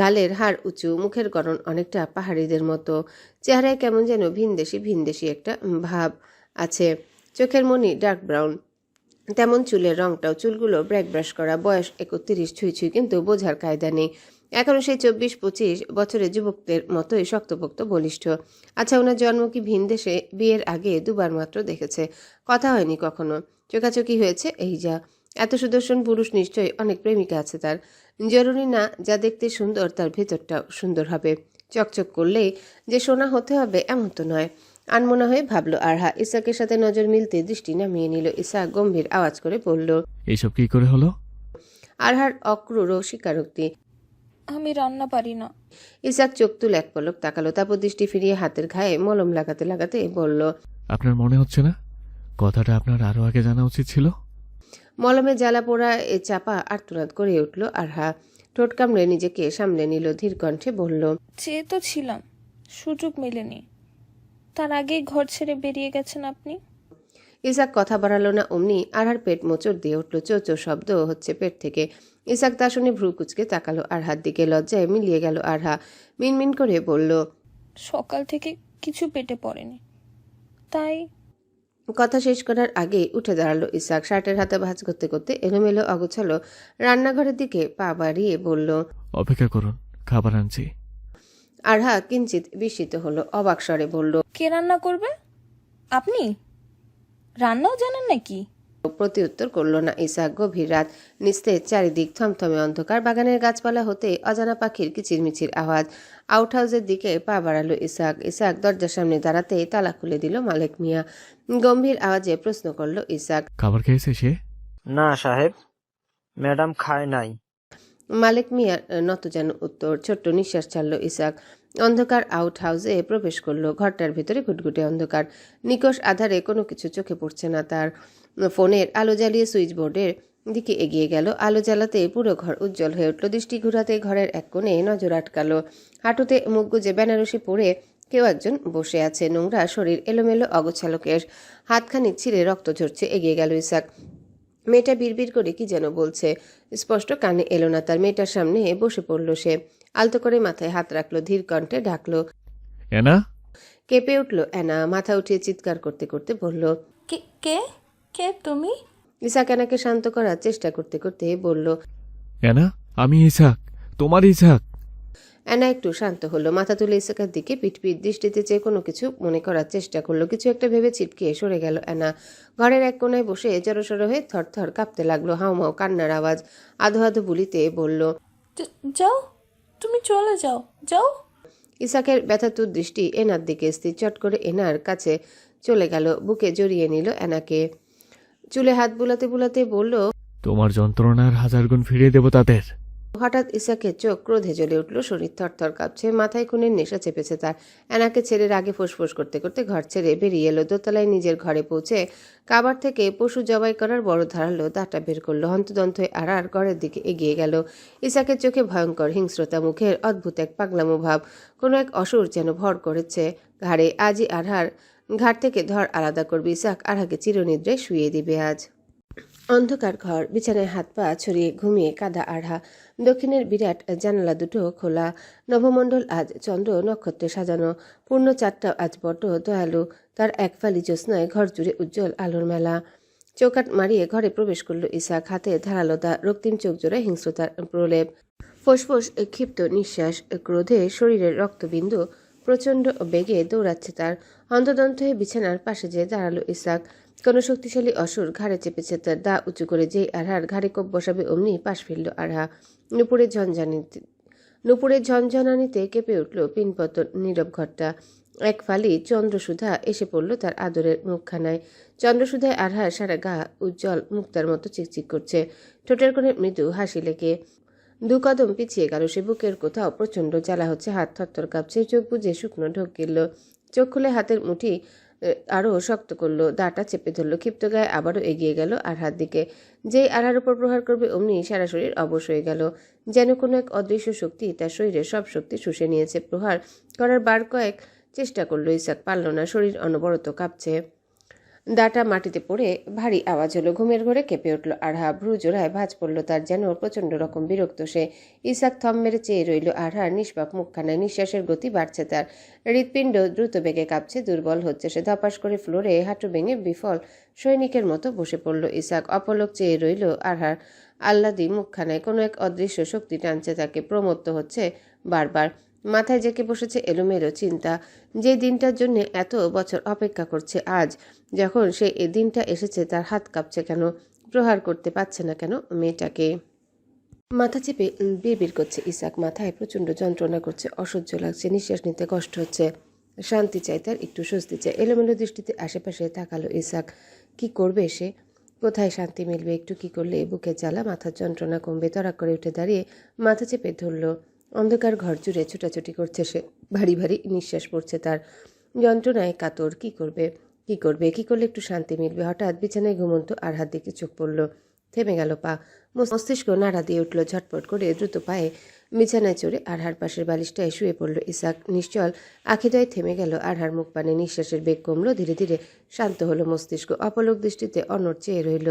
Speaker 1: গালের হাড় উঁচু, মুখের গড়ন অনেকটা পাহাড়িদের মতো। চেহারায় কেমন যেন ভিনদেশি একটা ভাব আছে। চোখের মনি ডার্ক ব্রাউন, তেমন চুলের রংটাও। চুলগুলো ব্র্যাক ব্রাশ করা। বয়স 31 ছুঁই ছুঁই, কিন্তু বোঝার কায়দা নেই। এখনও সেই 24-25 বছরের যুবকদের মতোই শক্তপোক্ত, বলিষ্ঠ। আচ্ছা, ওনার জন্ম কি ভিনদেশে? বিয়ের আগে দুবার মাত্র দেখেছে, কথা হয়নি কখনো। চোখাচোখি হয়েছে এই যা। এত সুদর্শন পুরুষ, নিশ্চয়ই অনেক প্রেমিকা আছে তার। জরুরি না যা দেখতে সুন্দর তার ভেতরটাও সুন্দর হবে। চকচক করলেই যে সোনা হতে হবে এমন তো নয়। আনমনা হয়ে ভাবল আরহা। ইসাকের সাথে নজর মিলতে দৃষ্টি নামিয়ে নিল। ইসাক গম্ভীর আওয়াজ করে বলল,
Speaker 4: এইসব কি করে হলো?
Speaker 1: আরহার অক্রূর স্বীকারোক্তি।
Speaker 2: আমি রান্না পারি না।
Speaker 1: ইসাক চোখ তুলে এক পলক তাকালো। তারপর দৃষ্টি ফিরিয়ে হাতের ঘায়ে মলম লাগাতে লাগাতে বলল,
Speaker 4: আপনার মনে হচ্ছে না কথাটা আপনার আরো আগে জানা উচিত ছিল?
Speaker 1: মলমে জ্বালা পোড়া এ চাপা আর্তনাদ করে উঠল আরহা। ঠোঁট কামড়ে নিজেকে সামলে নিল। ধীর কণ্ঠে বলল,
Speaker 2: চেয়ে তো ছিলাম, সুযোগ মেলেনি। তার আগেই ঘর ছেড়ে বেরিয়ে গেছেন আপনি।
Speaker 1: ইসাক কথা বাড়ালো না। অমনি আরহার পেট মোচড় দিয়ে উঠল। চো চো শব্দ হচ্ছে পেট থেকে। ইসাক তা শুনে ভ্রু কুচকে তাকালো আরহার দিকে। লজ্জায় মিলিয়ে গেল আরহা। মিনমিন করে বলল,
Speaker 2: সকাল থেকে কিছু পেটে পড়েনি, তাই।
Speaker 1: কথা শেষ করার আগে উঠে দাঁড়ালো ইসাক। শার্টের হাতে ভাঁজ করতে করতে এলোমেলো অগোছালো রান্নাঘরের দিকে পা বাড়িয়ে বলল,
Speaker 4: অপেক্ষা করুন, খাবার আনছি।
Speaker 1: আরহা কিঞ্চিত বিস্মিত হলো। অবাক স্বরে বলল,
Speaker 2: কে রান্না করবে? আপনি রান্নাও জানেন নাকি?
Speaker 1: প্রতি উত্তর করল না ইসাক। গভীর রাত, নিস্তেজ চারিদিক, থমথমে অন্ধকার। বাগানের গাছপালা হতে অজানা পাখির কিচিরমিচির আওয়াজ। আউট হাউসের দিকে পা বাড়ালো ইসাক। ইসাক দরজার সামনে দাঁড়াতে তালা খুলে দিল মালেক মিয়া। গম্ভীর আওয়াজে প্রশ্ন করল ইসাক,
Speaker 4: খাবার খেয়েছে সে?
Speaker 6: না সাহেব, ম্যাডাম খায় নাই।
Speaker 1: মালেক মিয়ার নত যেন উত্তর। ছোট্ট নিঃশ্বাস ছাড়ল ইসাক। অন্ধকার আউট হাউসে প্রবেশ করলো। ঘরটার ভিতরে ঘুটঘুটে অন্ধকার, নিকষ আধারে কোনো কিছু চোখে পড়ছে না তার। ফোনের আলো জ্বালিয়ে সুইচ বোর্ডের দিকে এগিয়ে গেল। আলো জ্বালাতে পুরো ঘর উজ্জ্বল হয়ে উঠল। দৃষ্টি ঘুরাতে ঘরের এক কোণে নজর আটকালো। হাঁটুতে মুখ গুজে বেনারসি পরে কেউ একজন বসে আছে। নোংরা শরীর, এলোমেলো অগোছালো কেশ, হাতখানিক ছিঁড়ে রক্ত ঝরছে। এগিয়ে গেল ইসাক। মেয়েটা বিড়বিড় করে কি যেন বলছে, স্পষ্ট কানে এলো না তার। মেয়েটার সামনে বসে পড়ল সে। আলতো করে মাথায় হাত রাখলো, ধীর কণ্ঠে ডাকলো।
Speaker 4: এনা,
Speaker 1: কেঁপে উঠল অ্যানা। মাথা উঠিয়ে চিৎকার করতে করতে বলল।
Speaker 2: কে কে কে তুমি?
Speaker 1: ইসাক অ্যানাকে শান্ত করার চেষ্টা করতে করতে বলল।
Speaker 4: এনা, আমি ইসাক, তোমার ইসাক।
Speaker 1: অ্যানা একটু শান্ত হলো, মাথা তুলে ইসাকের দিকে পিটপিট দৃষ্টিতে চেয়ে কোনো কিছু মনে করার চেষ্টা করলো। কিছু একটা ভেবে ছিটকে সরে গেল অ্যানা। ঘরের এক কোনায় বসে জড়সড় হয়ে থরথর কাঁপতে লাগলো। হাউমাউ কান্নার আওয়াজ। আধো আধো বুলিতে বলল।
Speaker 2: যাও, তুমি চলে যাও, যাও।
Speaker 1: ইসাকের ব্যথাতুর দৃষ্টি এনার দিকে স্থির। চট করে এনার কাছে চলে গেল, বুকে জড়িয়ে নিল অ্যানাকে। চুলে হাত বুলাতে বুলাতে বলল।
Speaker 4: তোমার যন্ত্রণার 1000 গুণ ফিরিয়ে দেব তাদের।
Speaker 1: হঠাৎ ইসাকের চোখ ক্রোধে জ্বলে উঠল, শরীর থরথর কাঁপছে, মাথায় খুনের নেশা চেপেছে তার। অ্যানাকে ছেড়ে রাগে ফোঁস করতে করতে ঘর ছেড়ে বেরিয়ে এলো। দোতলায় নিজের ঘরে পৌঁছে কাবার থেকে পশু জবাই করার বড় ধারালো দাঁটা বের করলো। হন্তদন্ত হয়ে আড়ার ঘরের দিকে এগিয়ে গেল। ইসাকের চোখে ভয়ঙ্কর হিংস্রতা, মুখের অদ্ভুত এক পাগলামো ভাব। কোনো এক অসুর যেন ভর করেছে ঘাড়ে। আজই আড়ার ঘাট থেকে ধর আলাদা করবে ইসাক। আড়াকে চিরনিদ্রায় শুইয়ে দিবে আজ। অন্ধকার ঘর, বিছানায় হাত পা ছড়িয়ে ঘুমিয়ে কাদা আড়া। দক্ষিণের বিরাট জানালা দুটো খোলা। নভমণ্ডল আজ চন্দ্র নক্ষত্রে সাজানো। পূর্ণ চাঁদটাও আজ বড্ড দয়ালু। তার এক ফালি জ্যোৎস্নায় ঘর জুড়ে উজ্জ্বল আলোর মেলা। চৌকাট মারিয়ে ঘরে প্রবেশ করল ইসাক। হাতে ধারালো দা, রক্তিম চোখ জোড়ায় হিংস্রতার প্রলেপ। ফোঁস ক্ষিপ্ত নিঃশ্বাস, ক্রোধে শরীরের রক্তবিন্দু প্রচণ্ড বেগে দৌড়াচ্ছে তার। হন্তদন্ত হয়ে বিছানার পাশে যেয়ে দাঁড়ালো ইসাক। কোনো শক্তিশালী অসুর ঘাড়ে চেপেছে তার। দা উঁচু করে যেই আরহার ঘাড়ে কোপ বসাবে অমনি পাশ ফিরল আরহা। নুপুরের ঝনঝনানিতে কেঁপে উঠল পিনপতন নীরব ঘরটা। এক ফালি চন্দ্রসুধা এসে পড়ল তার আদরের মুখখানায়। চন্দ্রসুধায় আরহার সারা গা উজ্জ্বল মুক্তার মতো চিকচিক করছে। ঠোঁটের কোণে মৃদু হাসি লেগে 2 কদম পিছিয়ে গেল সে। বুকের কোথাও প্রচণ্ড জ্বালা হচ্ছে, হাত থরথর কাঁপছে। চোখ বুজে শুকনো ঢোক গেল। চোখ খুলে হাতের মুঠি আরও শক্ত করলো, দাটা চেপে ধরলো। ক্ষিপ্ত গায়ে আবারও এগিয়ে গেল আরহার দিকে। যেই আরহার উপর প্রহার করবে অমনি সারা শরীর অবশ হয়ে গেল। যেন কোনো এক অদৃশ্য শক্তি তার শরীরের সব শক্তি শুষে নিয়েছে। প্রহার করার বার কয়েক চেষ্টা করলো ইসাক, পারল না। শরীর অনবরত কাঁপছে। দাটা মাটিতে পড়ে ভারী আওয়াজ হলো। ঘুমের ঘরে কেঁপে উঠল আরহা। ভ্রু জোড়ায় ভাঁজ পড়ল তার, যেন প্রচণ্ড রকম বিরক্ত সে। ইসাক থম মেরে চেয়ে রইল আরহার নিষ্পাপ মুখখানায়। নিঃশ্বাসের গতি বাড়ছে তার। হৃৎপিণ্ড দ্রুত বেগে কাঁপছে, দুর্বল হচ্ছে সে। ধপাস করে ফ্লোরে হাঁটু ভেঙে বিফল সৈনিকের মতো বসে পড়ল ইসাক। অপলক চেয়ে রইল আরহার আহ্লাদি মুখখানায়। কোনো এক অদৃশ্য শক্তি টানছে তাকে, প্রমত্ত হচ্ছে বারবার। মাথায় জেঁকে বসেছে এলোমেলো চিন্তা। যে দিনটার জন্য এত বছর অপেক্ষা করছে, আজ যখন সে এ দিনটা এসেছে তার হাত কাঁপছে কেন? প্রহার করতে পারছে না কেন মেয়েটাকে? মাথা চেপে বিড়বিড় করছে ইসাক। মাথায় প্রচণ্ড যন্ত্রণা করছে, অসহ্য লাগছে, নিঃশ্বাস নিতে কষ্ট হচ্ছে। শান্তি চাই তার, একটু স্বস্তি চাই। এলোমেলো দৃষ্টিতে আশেপাশে তাকালো ইসাক। কি করবে সে? কোথায় শান্তি মিলবে? একটু কি করলে বুকের জ্বালা, মাথার যন্ত্রণা কমবে? তড়াক করে উঠে দাঁড়িয়ে মাথা চেপে ধরল। অন্ধকার ঘর জুড়ে ছোটাছুটি করছে সে। ভারী ভারী নিঃশ্বাস পড়ছে তার। যন্ত্রণায় কাতর। কি করবে? কি করলে একটু শান্তি মিলবে? হঠাৎ বিছানায় ঘুমন্ত আরহার দিকে চোখ পড়ল। থেমে গেল পা। মস্তিষ্ক নাড়া দিয়ে উঠল। ঝটপট করে দ্রুত পায়ে বিছানায় চড়ে আরহার পাশের বালিশটায় শুয়ে পড়ল ইসাক। নিশ্চল আখিদয় থেমে গেল আরহার মুখ পানে। নিঃশ্বাসের বেগ কমল। ধীরে ধীরে শান্ত হলো মস্তিষ্ক। অপলক দৃষ্টিতে অনড় চেয়ে রইল।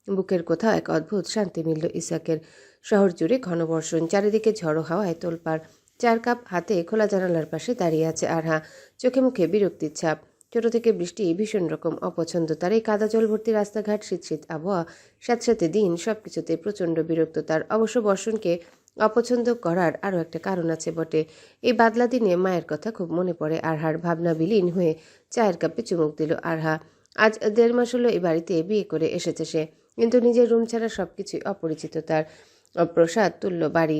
Speaker 1: বুকের কোথাও এক অদ্ভুত শান্তি মিলল ইসাকের। শহর জুড়ে ঘনবর্ষণ, চারিদিকে ঝড়ো হাওয়ায় তোলপাড়। 4 কাপ হাতে খোলা জানালার পাশে দাঁড়িয়ে আছে আরহা। চোখে মুখে বিরক্তির ছাপ। ছোট থেকে বৃষ্টি ভীষণ রকম অপছন্দ তার। এই কাদা জল ভর্তি রাস্তাঘাট, শীত আবহাওয়া, সাথে দিন, সবকিছুতে প্রচণ্ড বিরক্ত তার। অবশ্য বর্ষণকে অপছন্দ করার আরও একটা কারণ আছে বটে। এই বাদলা দিনে মায়ের কথা খুব মনে পড়ে আরহার। ভাবনা বিলীন হয়ে চায়ের কাপে চুমুক দিল আরহা। আজ 1.5 মাস হলো এই বাড়িতে বিয়ে করে এসেছে সে, কিন্তু নিজের রুম ছাড়া সবকিছুই অপরিচিত তার। অপ্রসাদ তুল্য বাড়ি।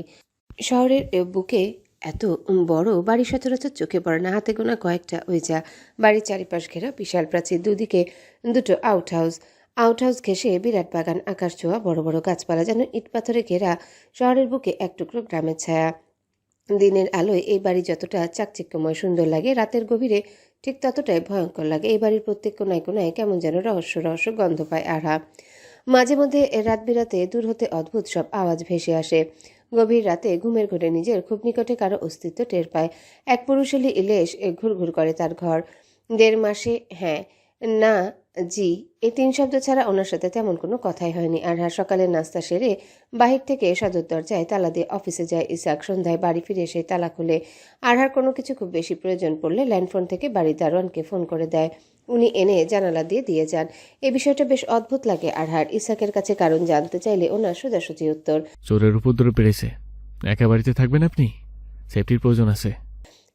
Speaker 1: শহরের বুকে এত বড় বাড়ি সচরাচর চোখে পড়ে না। হাতে গোনা কয়েকটা ওই যা। বাড়ির চারিপাশ ঘেরা বিশাল প্রাচীর, দুদিকে 2টো আউটহাউস ঘেঁষে বিরাট বাগান, আকাশ ছোঁয়া বড় বড় গাছপালা, যেন ইট পাথরে ঘেরা শহরের বুকে এক টুকরো গ্রামের ছায়া। দিনের আলোয় এই বাড়ি যতটা চাকচিক্যময় সুন্দর লাগে, রাতের গভীরে ঠিক ততটাই ভয়ঙ্কর লাগে। এই বাড়ির প্রত্যেক কোনায় কোনায় কেমন যেন রহস্য রহস্য গন্ধ পায় আরহা। মাঝে মধ্যে রাত বিরাতে দূর হতে অদ্ভুত সব আওয়াজ ভেসে আসে। গভীর রাতে ঘুমের ঘোরে নিজের খুব নিকটে কারো অস্তিত্ব টের পায়। এক পুরুষেলি ইলেশ ঘুরঘুর করে তার ঘর। 1.5 মাসে হ্যাঁ, না, জি, এই 3 শব্দ ছাড়া ওনার সাথে তেমন কোনো কথাই হয়নি। আরহা সকালের নাস্তা সেরে বাহির থেকে সদর দরজায় তালা দিয়ে অফিসে যায় ইসাক। সন্ধ্যায় বাড়ি ফিরে এসে তালা খুলে। আরহার কোনো কিছু খুব বেশি প্রয়োজন পড়লে ল্যান্ডফোন থেকে বাড়ির দারোয়ানকে ফোন করে দেয়। উনি এনে জানালা দিয়ে যান। এই বিষয়টা বেশ অদ্ভুত লাগে আরহার। ইসাকের কাছে কারণ জানতে চাইলে ওনার সোজাসুজি উত্তর,
Speaker 4: চোরের উপদ্রব বেড়েছে। একা বাড়িতে থাকবেন আপনি? সেফটির প্রয়োজন আছে।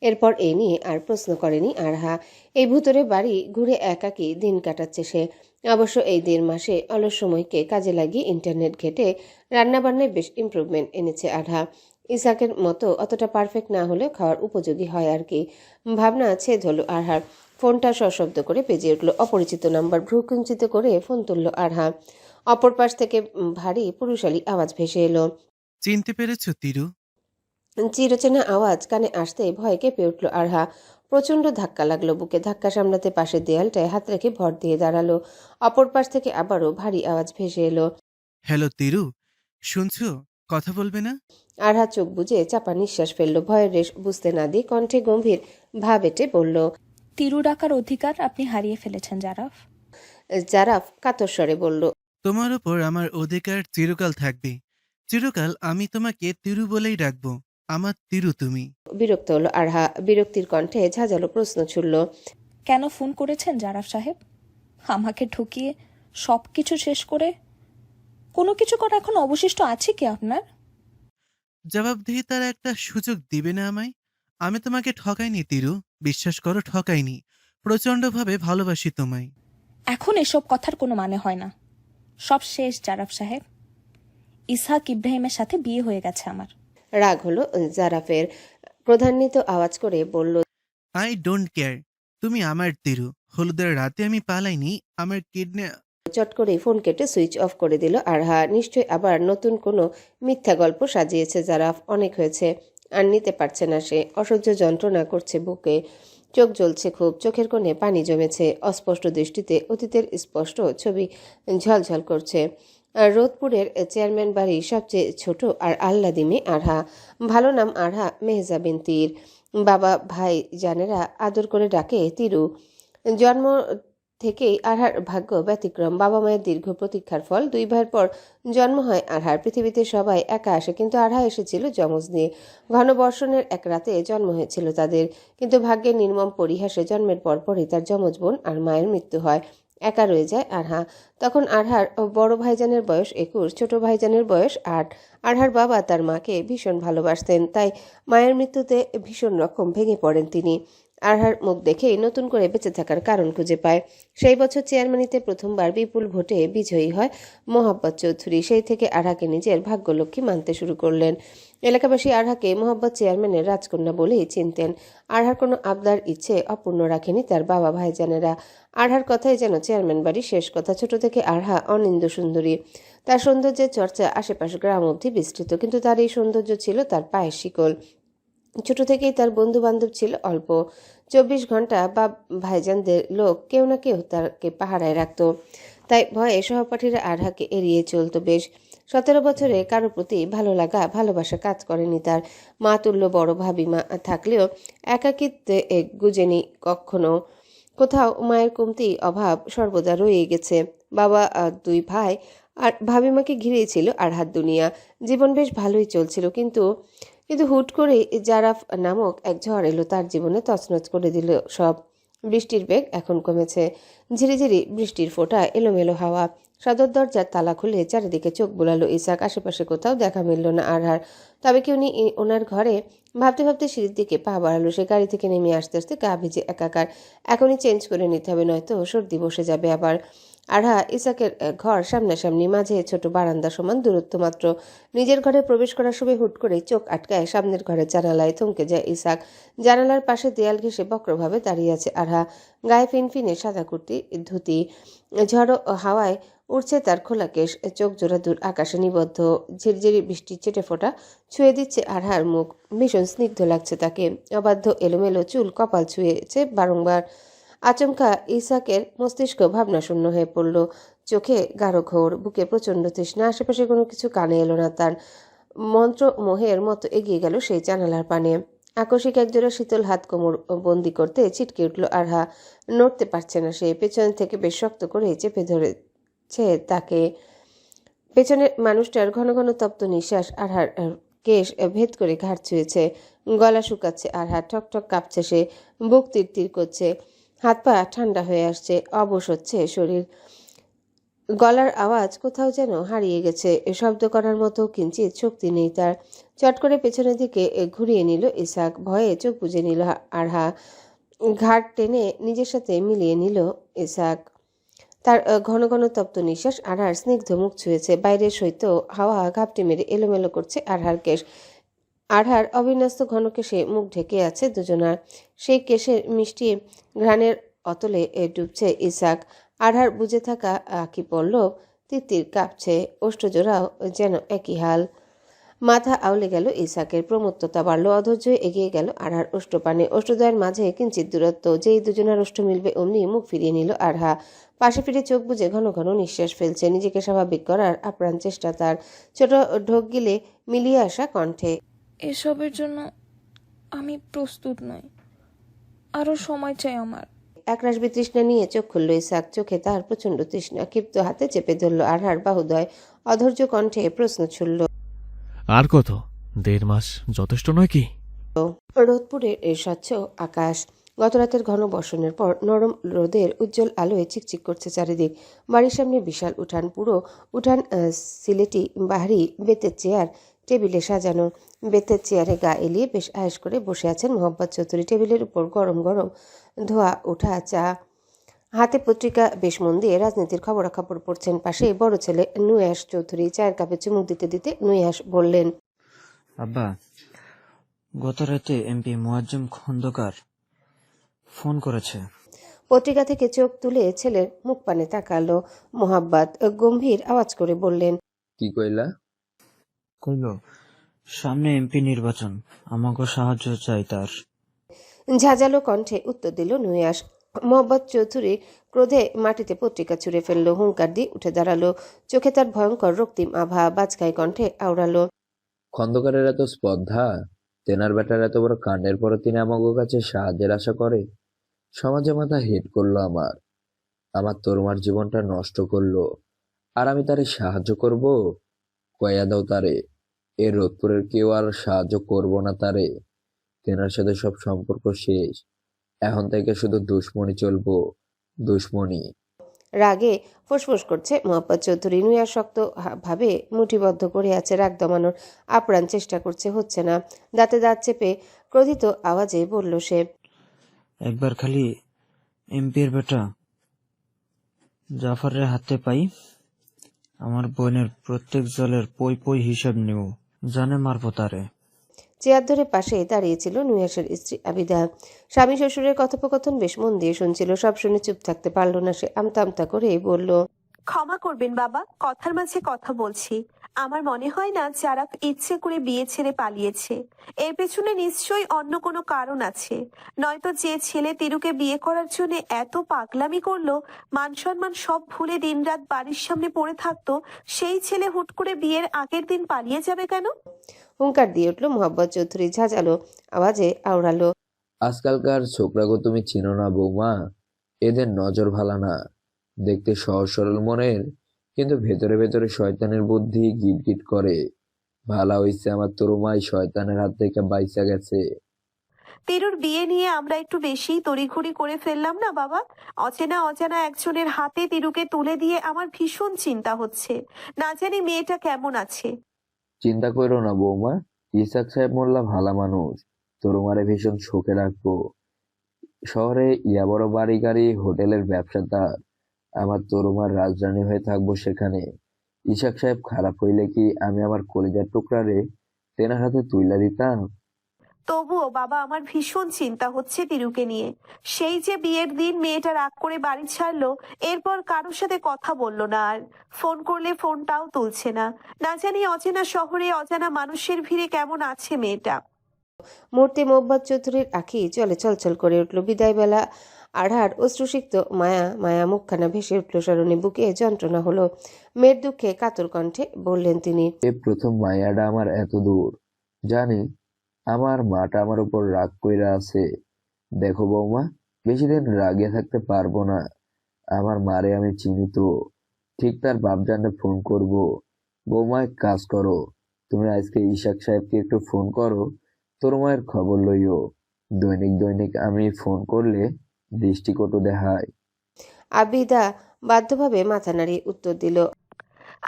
Speaker 1: এরপর এই নিয়ে আর প্রশ্ন করেনি আরহা। এই ভুতুরে বাড়ি ঘুরে একাকী দিন কাটাচ্ছে সে। অবশ্য এই 1.5 মাসে অলস সময়কে কাজে লাগিয়ে ইন্টারনেট ঘেটে রান্নাবান্নায় বেশ ইমপ্রুভমেন্ট এনেছে আরহা। ইসাকের মতো অতটা পারফেক্ট না হলেও খাওয়ার উপযোগী হয় আর কি। ভাবনা ছেদ হলো আরহার। ফোনটা সশব্দ করে বেজে উঠল। অপরিচিত নাম্বার। ভ্রুকুঞ্চিত করে ফোন তুলল আরহা। অপর পাশ থেকে ভারী পুরুষালী আওয়াজ ভেসে এলো।
Speaker 7: চিনতে পেরেছো তিরু?
Speaker 1: চিরচেনা আওয়াজ কানে আসতেই ভয়ে কেঁপে উঠল আরহা। প্রচণ্ড ধাক্কা লাগলো বুকে। ধাক্কা সামলাতে পাশের দেয়ালটায় হাত রেখে ভর দিয়ে দাঁড়ালো। অপর পাশ থেকে আবারও ভারী আওয়াজ ভেসে এলো।
Speaker 7: হ্যালো তিরু, শুনছো? কথা বলবে না?
Speaker 1: আরহা চোখ বুজে চাপা নিঃশ্বাস ফেলল। ভয়ের রেশ বুঝতে না দিয়ে কণ্ঠে গম্ভীর ভাব এঁটে বলল,
Speaker 2: তিরু ডাকার অধিকার আপনি হারিয়ে ফেলেছেন জারাফ।
Speaker 1: জারাফ কাতর স্বরে বলল,
Speaker 7: তোমার ওপর আমার অধিকার চিরকাল থাকবে। চিরকাল আমি তোমাকে তিরু বলেই ডাকবো। আমার তিরু তুমি।
Speaker 1: বিরক্ত হলো আরহা। বিরক্তির কণ্ঠে ঝাঁঝালো প্রশ্ন ছুড়ল,
Speaker 2: কেন ফোন করেছেন জারাফ সাহেব? আমাকে ঠকিয়ে সব কিছু শেষ করে কোনো কিছু করা এখন অবশিষ্ট আছে কি আপনার?
Speaker 7: জবাবদিহিতার একটা সুযোগ দিবে না আমায়? আমি তোমাকে ঠকাইনি তিরু, বিশ্বাস করো ঠকাইনি। প্রচন্ডভাবে ভালোবাসি তোমায়।
Speaker 2: এখন এসব কথার কোনো মানে হয় না। সব শেষ জারাফ সাহেব। ইসহাক ইব্রাহিমের সাথে বিয়ে হয়ে গেছে আমার।
Speaker 1: রাগ হলো জারাফের। ক্রোধান্বিত আওয়াজ করে বলল,
Speaker 7: আই ডোন্ট কেয়ার। তুমি আমার তিরু। হলুদের রাতে আমি পালাইনি। আমার কিডনে
Speaker 1: চট করেই ফোন কেটে সুইচ অফ করে দিল আরহা। নিশ্চয়ই আবার নতুন কোনো মিথ্যা গল্প সাজিয়েছে জারাফ। অনেক হয়েছে, আর নিতে পারছে না সে। অসহ্য যন্ত্রণা করছে বুকে। চোখ জ্বলছে খুব। চোখের কোণে পানি জমেছে। অস্পষ্ট দৃষ্টিতে অতীতের স্পষ্ট ছবি ঝলঝল করছে। আর রোদপুরের চেয়ারম্যান বাড়ির সবচেয়ে ছোট আর আহ্লাদি মেয়ে আরহা। ভালো নাম আরহা মেহজা বিন তীর। বাবা ভাই জানেরা আদর করে ডাকে তিরু। জন্ম থেকেই আরহার ভাগ্য ব্যতিক্রম। বাবা মায়ের দীর্ঘ প্রতীক্ষার ফল। 2 ভাইয়ের পর জন্ম হয় আরহার। পৃথিবীতে সবাই একা আসে, কিন্তু আরহা এসেছিল যমজ নিয়ে। ঘন বর্ষণের এক রাতে জন্ম হয়েছিল তাদের। কিন্তু ভাগ্যের নির্মম পরিহাসে জন্মের পরপরই তার যমজ বোন আর মায়ের মৃত্যু হয়। একা রয়ে যায় আরহা। তখন আরহার বড় ভাইজানের বয়স 21, ছোট ভাইজানের বয়স 8। আরহার বাবা তার মাকে ভীষণ ভালোবাসতেন, তাই মায়ের মৃত্যুতে ভীষণ রকম ভেঙে পড়েন তিনি। আরহার মুখ দেখেই নতুন করে বেঁচে থাকার কারণ খুঁজে পায়। সেই বছর চেয়ারম্যানিতে প্রথমবার বিপুল ভোটে বিজয়ী হয় মোহাব্বত চৌধুরী। সেই থেকে আরহাকে নিজের ভাগ্যলক্ষ্মী মানতে শুরু করলেন। এলাকাবাসী আরহাকে মোহাব্বত চেয়ারম্যানের রাজকন্যা বলেই চিনতেন। আরহার কোনো আবদার ইচ্ছে অপূর্ণ রাখেনি তার বাবা ভাইজানেরা। আরহার কথাই যেন চেয়ারম্যান বাড়ির শেষ কথা। ছোট থেকে আরহা অনিন্দ্য সুন্দরী। তার সৌন্দর্যের চর্চা আশেপাশে গ্রাম অবধি বিস্তৃত, কিন্তু তার এই সৌন্দর্য ছিল তার পায়ের শিকল। ছোট থেকেই তার বন্ধু বান্ধব ছিল অল্প। 24 ঘন্টা বা ভাইজানদের লোক কেউ না কেউ তাকে পাহারায় রাখত। তাই ভয়ে সহপাঠীরা আরহাকে এড়িয়ে চলত বেশ। 17 বছরে কারো প্রতি ভালো লাগা ভালোবাসা কাজ করেনি তার। মা তুল্য বড় ভাবিমা থাকলেও একাকিত্বে গুজেনি কখনো। কোথাও মায়ের কমতি অভাব সর্বদা রয়ে গেছে। বাবা, 2 ভাই আর ভাবিমাকে ঘিরেই ছিল আরহার দুনিয়া। জীবন বেশ ভালোই চলছিল, কিন্তু হুট করে জারাফ নামক এক ঝড় এলো তার জীবনে, তছনছ করে দিল সব। বৃষ্টির বেগ এখন কমেছে। ঝিরিঝিরি বৃষ্টির ফোঁটা, এলোমেলো হাওয়া। সদর দরজার তালা খুলে চারিদিকে চোখ বোলালো ইসাক। আশেপাশে কোথাও দেখা মিলল না আরহার। তবে কি উনি ওনার ঘরে? ভাবতে ভাবতে সিঁড়ির দিকে পা বাড়ালো সে। গাড়ি থেকে নেমে আসতে আসতে গা ভিজে একাকার। এখনই চেঞ্জ করে নিতে হবে, নয়তো সর্দি বসে যাবে আবার। আরহা ইসাকের ঘর সামনাসামনি, মাঝে ছোট বারান্দা সমান দূরত্ব মাত্র। নিজের ঘরে প্রবেশ করার সময় হুট করে চোখ আটকায় সামনের ঘরের জানালায়। থমকে যায় ইসাক। জানালার পাশে দেয়াল ঘেঁষে বক্রভাবে দাঁড়িয়ে আছে আরহা। গায়ে ফিনফিনে সাদা কুর্তি ধুতি। ঝড়ো হাওয়ায় উঠছে তার খোলা কেশ, চোখ জোড়া দূর আকাশে নিবদ্ধ, ঝিরঝিরি বৃষ্টির চেটে ফোঁটা ছুঁয়ে দিচ্ছে আরহার মুখ। ভীষণ স্নিগ্ধ লাগছে তাকে। অবাধ্য এলোমেলো চুল কপাল ছুঁয়েছে বারংবার। আচমকা ইসাকের মস্তিষ্ক ভাবনাশূন্য হয়ে পড়ল। চোখে গাঢ় ঘোর, বুকে প্রচণ্ড তৃষ্ণা। আশেপাশে কোনো কিছু কানে এলো না তার। মন্ত্র মোহের মতো এগিয়ে গেল সেই জানালার পানে। আকস্মিক একজোড়া শীতল হাত কোমর বন্দি করতে ছিটকে উঠল আরহা। নড়তে পারছে না সে। পেছন থেকে বেশ শক্ত করে চেপে ধরেছে তাকে। পেছনের মানুষটার ঘন ঘন তপ্ত নিঃশ্বাস আরহার কেশ ভেদ করে ঘাড় ছুঁয়েছে। গলা শুকাচ্ছে আরহা, ঠকঠক কাঁপছে সে, বুক তীর করছে, হাত পা ঠান্ডা হয়ে আসছে, অবশ হচ্ছে শরীর। গলার আওয়াজ কোথাও যেন হারিয়ে গেছে, শব্দ করার মতো কিঞ্চিত শক্তি নেই তার। চট করে পেছনের দিকে ঘুরিয়ে নিল ইসাক। ভয়ে চোখ বুজে নিল আরহা। ঘাড় টেনে নিজের সাথে মিলিয়ে নিল ইসাক। তার ঘন ঘন তপ্ত নিঃশ্বাস আরহার স্নিগ্ধ মুখ ছুঁয়েছে। বাইরের সৈত হাওয়া ঘাপটি মেরে এলোমেলো করছে আরহার কেশ। আরহার অবিন্যস্ত ঘন কেশে মুখ ঢেকে আছে দুজনার। সেই কেশের মিষ্টি ঘ্রাণের অতলে ডুবছে ইসাক। আরহার বুঝে থাকা আঁকি পল্লব তিত্তির কাঁপছে, ওষ্ঠজোড়াও যেন একই হাল। মাথা আউলে গেল ইসাকের, প্রমত্ততা বাড়ল, অধৈর্য এগিয়ে গেল আরহার ওষ্ঠপানে। ওষ্ঠদ্বয়ের মাঝে কিঞ্চিত দূরত্ব, যেই দুজনের ওষ্ঠ মিলবে অমনি মুখ ফিরিয়ে নিল আরহা। পাশে ফিরে চোখ বুজে ঘন ঘন নিঃশ্বাস ফেলছে, নিজেকে স্বাভাবিক করার আপ্রাণ চেষ্টা তার। ছোট ঢোক গিলে মিলিয়ে আসা কণ্ঠে,
Speaker 2: এসবের জন্য আমি প্রস্তুত নই, আরও সময় চাই আমার।
Speaker 1: একরাশ বিতৃষ্ণা নিয়ে চোখ খুলল ইসাক। চোখে তার প্রচণ্ড তৃষ্ণা। ক্ষিপ্ত হাতে চেপে ধরল আরহার বাহুদয়। অধৈর্য কণ্ঠে প্রশ্ন ছুড়ল,
Speaker 4: আর কত? 1.5 মাস যথেষ্ট নয় কি?
Speaker 1: রোদপুরের এই স্বচ্ছ আকাশ। গতরাতের ঘন বর্ষণের পর নরম রোদের উজ্জ্বল আলোয় চিকচিক করছে চারিদিক। বাড়ির সামনে বিশাল উঠান। পুরো উঠান সিলেটি বাহারি বেতের চেয়ার টেবিলে সাজানো। বেতের চেয়ারে গা এলিয়ে বেশ আয়েশ করে বসে আছেন মোহাম্মদ চৌধুরী। টেবিলের উপর গরম গরম ধোয়া ওঠা চা, হাতে পত্রিকা বেশ মন দিয়ে রাজনীতির খবরাখবর পড়ছেন। পাশে বড় ছেলে নুয়াস চৌধুরী। চায়ের কাপে চুমুক দিতে দিতে নুয়াস বললেন,
Speaker 6: আব্বা, গত রাতে এমপি মোয়াজ্জেম খন্দকার ফোন করেছে।
Speaker 1: পত্রিকা থেকে চোখ তুলে ছেলের মুখ পানে তাকালো মোহাব্বত। গম্ভীর আওয়াজ করে বললেন,
Speaker 8: কি কইলা?
Speaker 6: কইল সামনে এমপি নির্বাচন, আমাকে সাহায্য চাই তার।
Speaker 1: ঝাঁঝালো কণ্ঠে উত্তর দিল নুয়াস। মোহাম্মদ চৌধুরী ক্রোধে মাটিতে পত্রিকা ছুঁড়ে ফেললো, হুঙ্কার দিয়ে উঠে দাঁড়ালো। চোখে তার ভয়ঙ্কর রক্তিম আভা। বাজখাই কণ্ঠে আওড়ালো,
Speaker 8: খন্দকারের এত স্পর্ধা! তেনার বেটার এত বড় কাণ্ডের পরে তিনি আমাকে কাছে সাহায্যের আশা করে? সমাজে মাথা হেট করলো আমার। আমার তরুমার জীবনটা নষ্ট করলো, আর আমি তারে সাহায্য করব? কয়া দাও তারে, এ রোদপুরের কেউ আর সাহায্য করব না তারে। তেনার সাথে সব সম্পর্ক শেষ। এখন থেকে শুধু দুশ্মনী চলবো, দুশ্মনী।
Speaker 1: রাগে ফুসফুস করছে মোহাম্মদ চৌধুরী। নুয়া শক্ত ভাবে মুঠিবদ্ধ করে আছে, রাগ দমানোর আপ্রাণ চেষ্টা করছে, হচ্ছে না। দাঁতে দাঁত চেপে ক্রোধিত আওয়াজে বলল সে,
Speaker 6: একবার খালি এমপির বেটা জাফরের হাতে পাই, আমার বোনের প্রত্যেক জলের পই পই হিসাব নেব, জানে মারবো তারে।
Speaker 1: চেয়ার ধরে পাশে দাঁড়িয়েছিল নুয়াসের স্ত্রী আবিদা। স্বামী শ্বশুরের কথোপকথন বেশ মন দিয়ে শুনছিল। সব শুনে চুপ থাকতে পারল না সে। আমতা আমতা করে বলল,
Speaker 9: ক্ষমা করবেন বাবা, কথার মাঝে কথা বলছি। আমার মনে হয় না জারাফ ইচ্ছে করে বিয়ে ছেড়ে পালিয়েছে। এর পেছনে নিশ্চয়ই অন্য কোনো কারণ আছে। নয়তো যে ছেলে তিরুকে বিয়ে করার জন্য এত পাগলামি করলো, মান সম্মান সব ভুলে দিনরাত বাড়ির সামনে পড়ে থাকতো, সেই ছেলে হুট করে বিয়ের আগের দিন পালিয়ে যাবে কেন?
Speaker 1: হুঙ্কার দিয়ে উঠল মোহাম্মদ চৌধুরী। ঝাঁঝালো আওয়াজে আওড়ালো,
Speaker 8: আজকালকার ছোকরাগো তুমি চিনো না বৌমা, এদের নজর ভালা না। দেখতে সহজ সরল মনের, কিন্তু ভেতরে ভেতরে শয়তানের বুদ্ধি গিট গিট করে। ভালা হইছে আমার তরুমাই শয়তানের হাত থেকে বাইচা গেছে।
Speaker 9: তিরুর বিয়ে নিয়ে আমরা একটু বেশিই তড়িঘড়ি করে ফেললাম না বাবা? অচেনা অজানা একজনের হাতে তিরুকে তুলে দিয়ে আমার ভীষণ চিন্তা হচ্ছে। না জানি মেয়েটা কেমন আছে।
Speaker 8: চিন্তা করো না বৌমা, ইসাক সাহেব মোল্লা ভালা মানুষ, তরুমারে ভীষণ শোকে রাখবো। শহরে ইয়া বড় বাড়ি গাড়ি হোটেলের ব্যবসা তার, আমার তরুমার রাজরানী হয়ে থাকবো সেখানে। ইসাক সাহেব খারাপ হইলে কি আমি আমার কলিজার টুকরারে তেনার হাতে তুইলা দিতাম?
Speaker 9: তবুও বাবা আমার ভীষণ চিন্তা হচ্ছে তিরুকে নিয়ে। সেই যে বিয়ের দিন মেয়েটা রাগ করে বাড়ি ছাড়লো, এরপর কারোর সাথে কথা বললো না, আর ফোন করলে ফোনটাও তুলছে না। না জানি অচেনা শহরে অজানা মানুষের ভিড়ে কেমন আছে মেয়েটা।
Speaker 1: মুহূর্তে মোহাম্মদ চৌধুরীর আঁখি চলে চলচল করে উঠল। বিদায়বেলা আড়ার অশ্রুসিক্ত মায়া মুখখানা ভেসে উঠল স্মরণে। বুকে যন্ত্রণা হলো। মেয়ের দুঃখে কাতর কণ্ঠে বললেন তিনি।
Speaker 8: এ প্রথম মায়াটা আমার এত দূর। জানি আমার মাটা আমার উপর রাগ কইরা আছে। দেখো বৌমা, বেশি দিন রাগে থাকতে পারবো না। আমার মারে আমি চিনি তো, ঠিক তার বাপজানে ফোন করব। বৌমা এক কাজ করো, তুমি আজকে ইশাক সাহেবকে একটু ফোন করো, তোর মায়ের খবর লইও। দৈনিক দৈনিক আমি ফোন করলে দৃষ্টিকটু দেখায়।
Speaker 1: আবিদা বাধ্যভাবে মাথা নাড়িয়ে উত্তর দিল।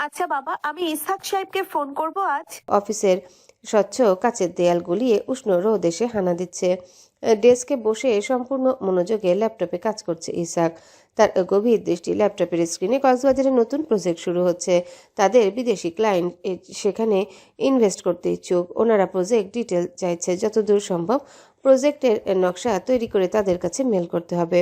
Speaker 9: আচ্ছা বাবা, আমি ইসহাক সাহেবকে ফোন করব আজ।
Speaker 1: অফিসের স্বচ্ছ কাচের দেয়াল গলিয়ে উষ্ণ রোদ এসে হানা দিচ্ছে। ডেস্কে বসে সম্পূর্ণ মনোযোগে ল্যাপটপে কাজ করছে ইসহাক। তার গভীর দৃষ্টি ল্যাপটপের স্ক্রিনে। কক্সবাজারে নতুন প্রজেক্ট শুরু হচ্ছে। তাদের বিদেশি ক্লায়েন্ট সেখানে ইনভেস্ট করতে ইচ্ছুক। ওনারা প্রজেক্ট ডিটেল চাইছে। যতদূর সম্ভব প্রজেক্টের নকশা তৈরি করে তাদের কাছে মেল করতে হবে।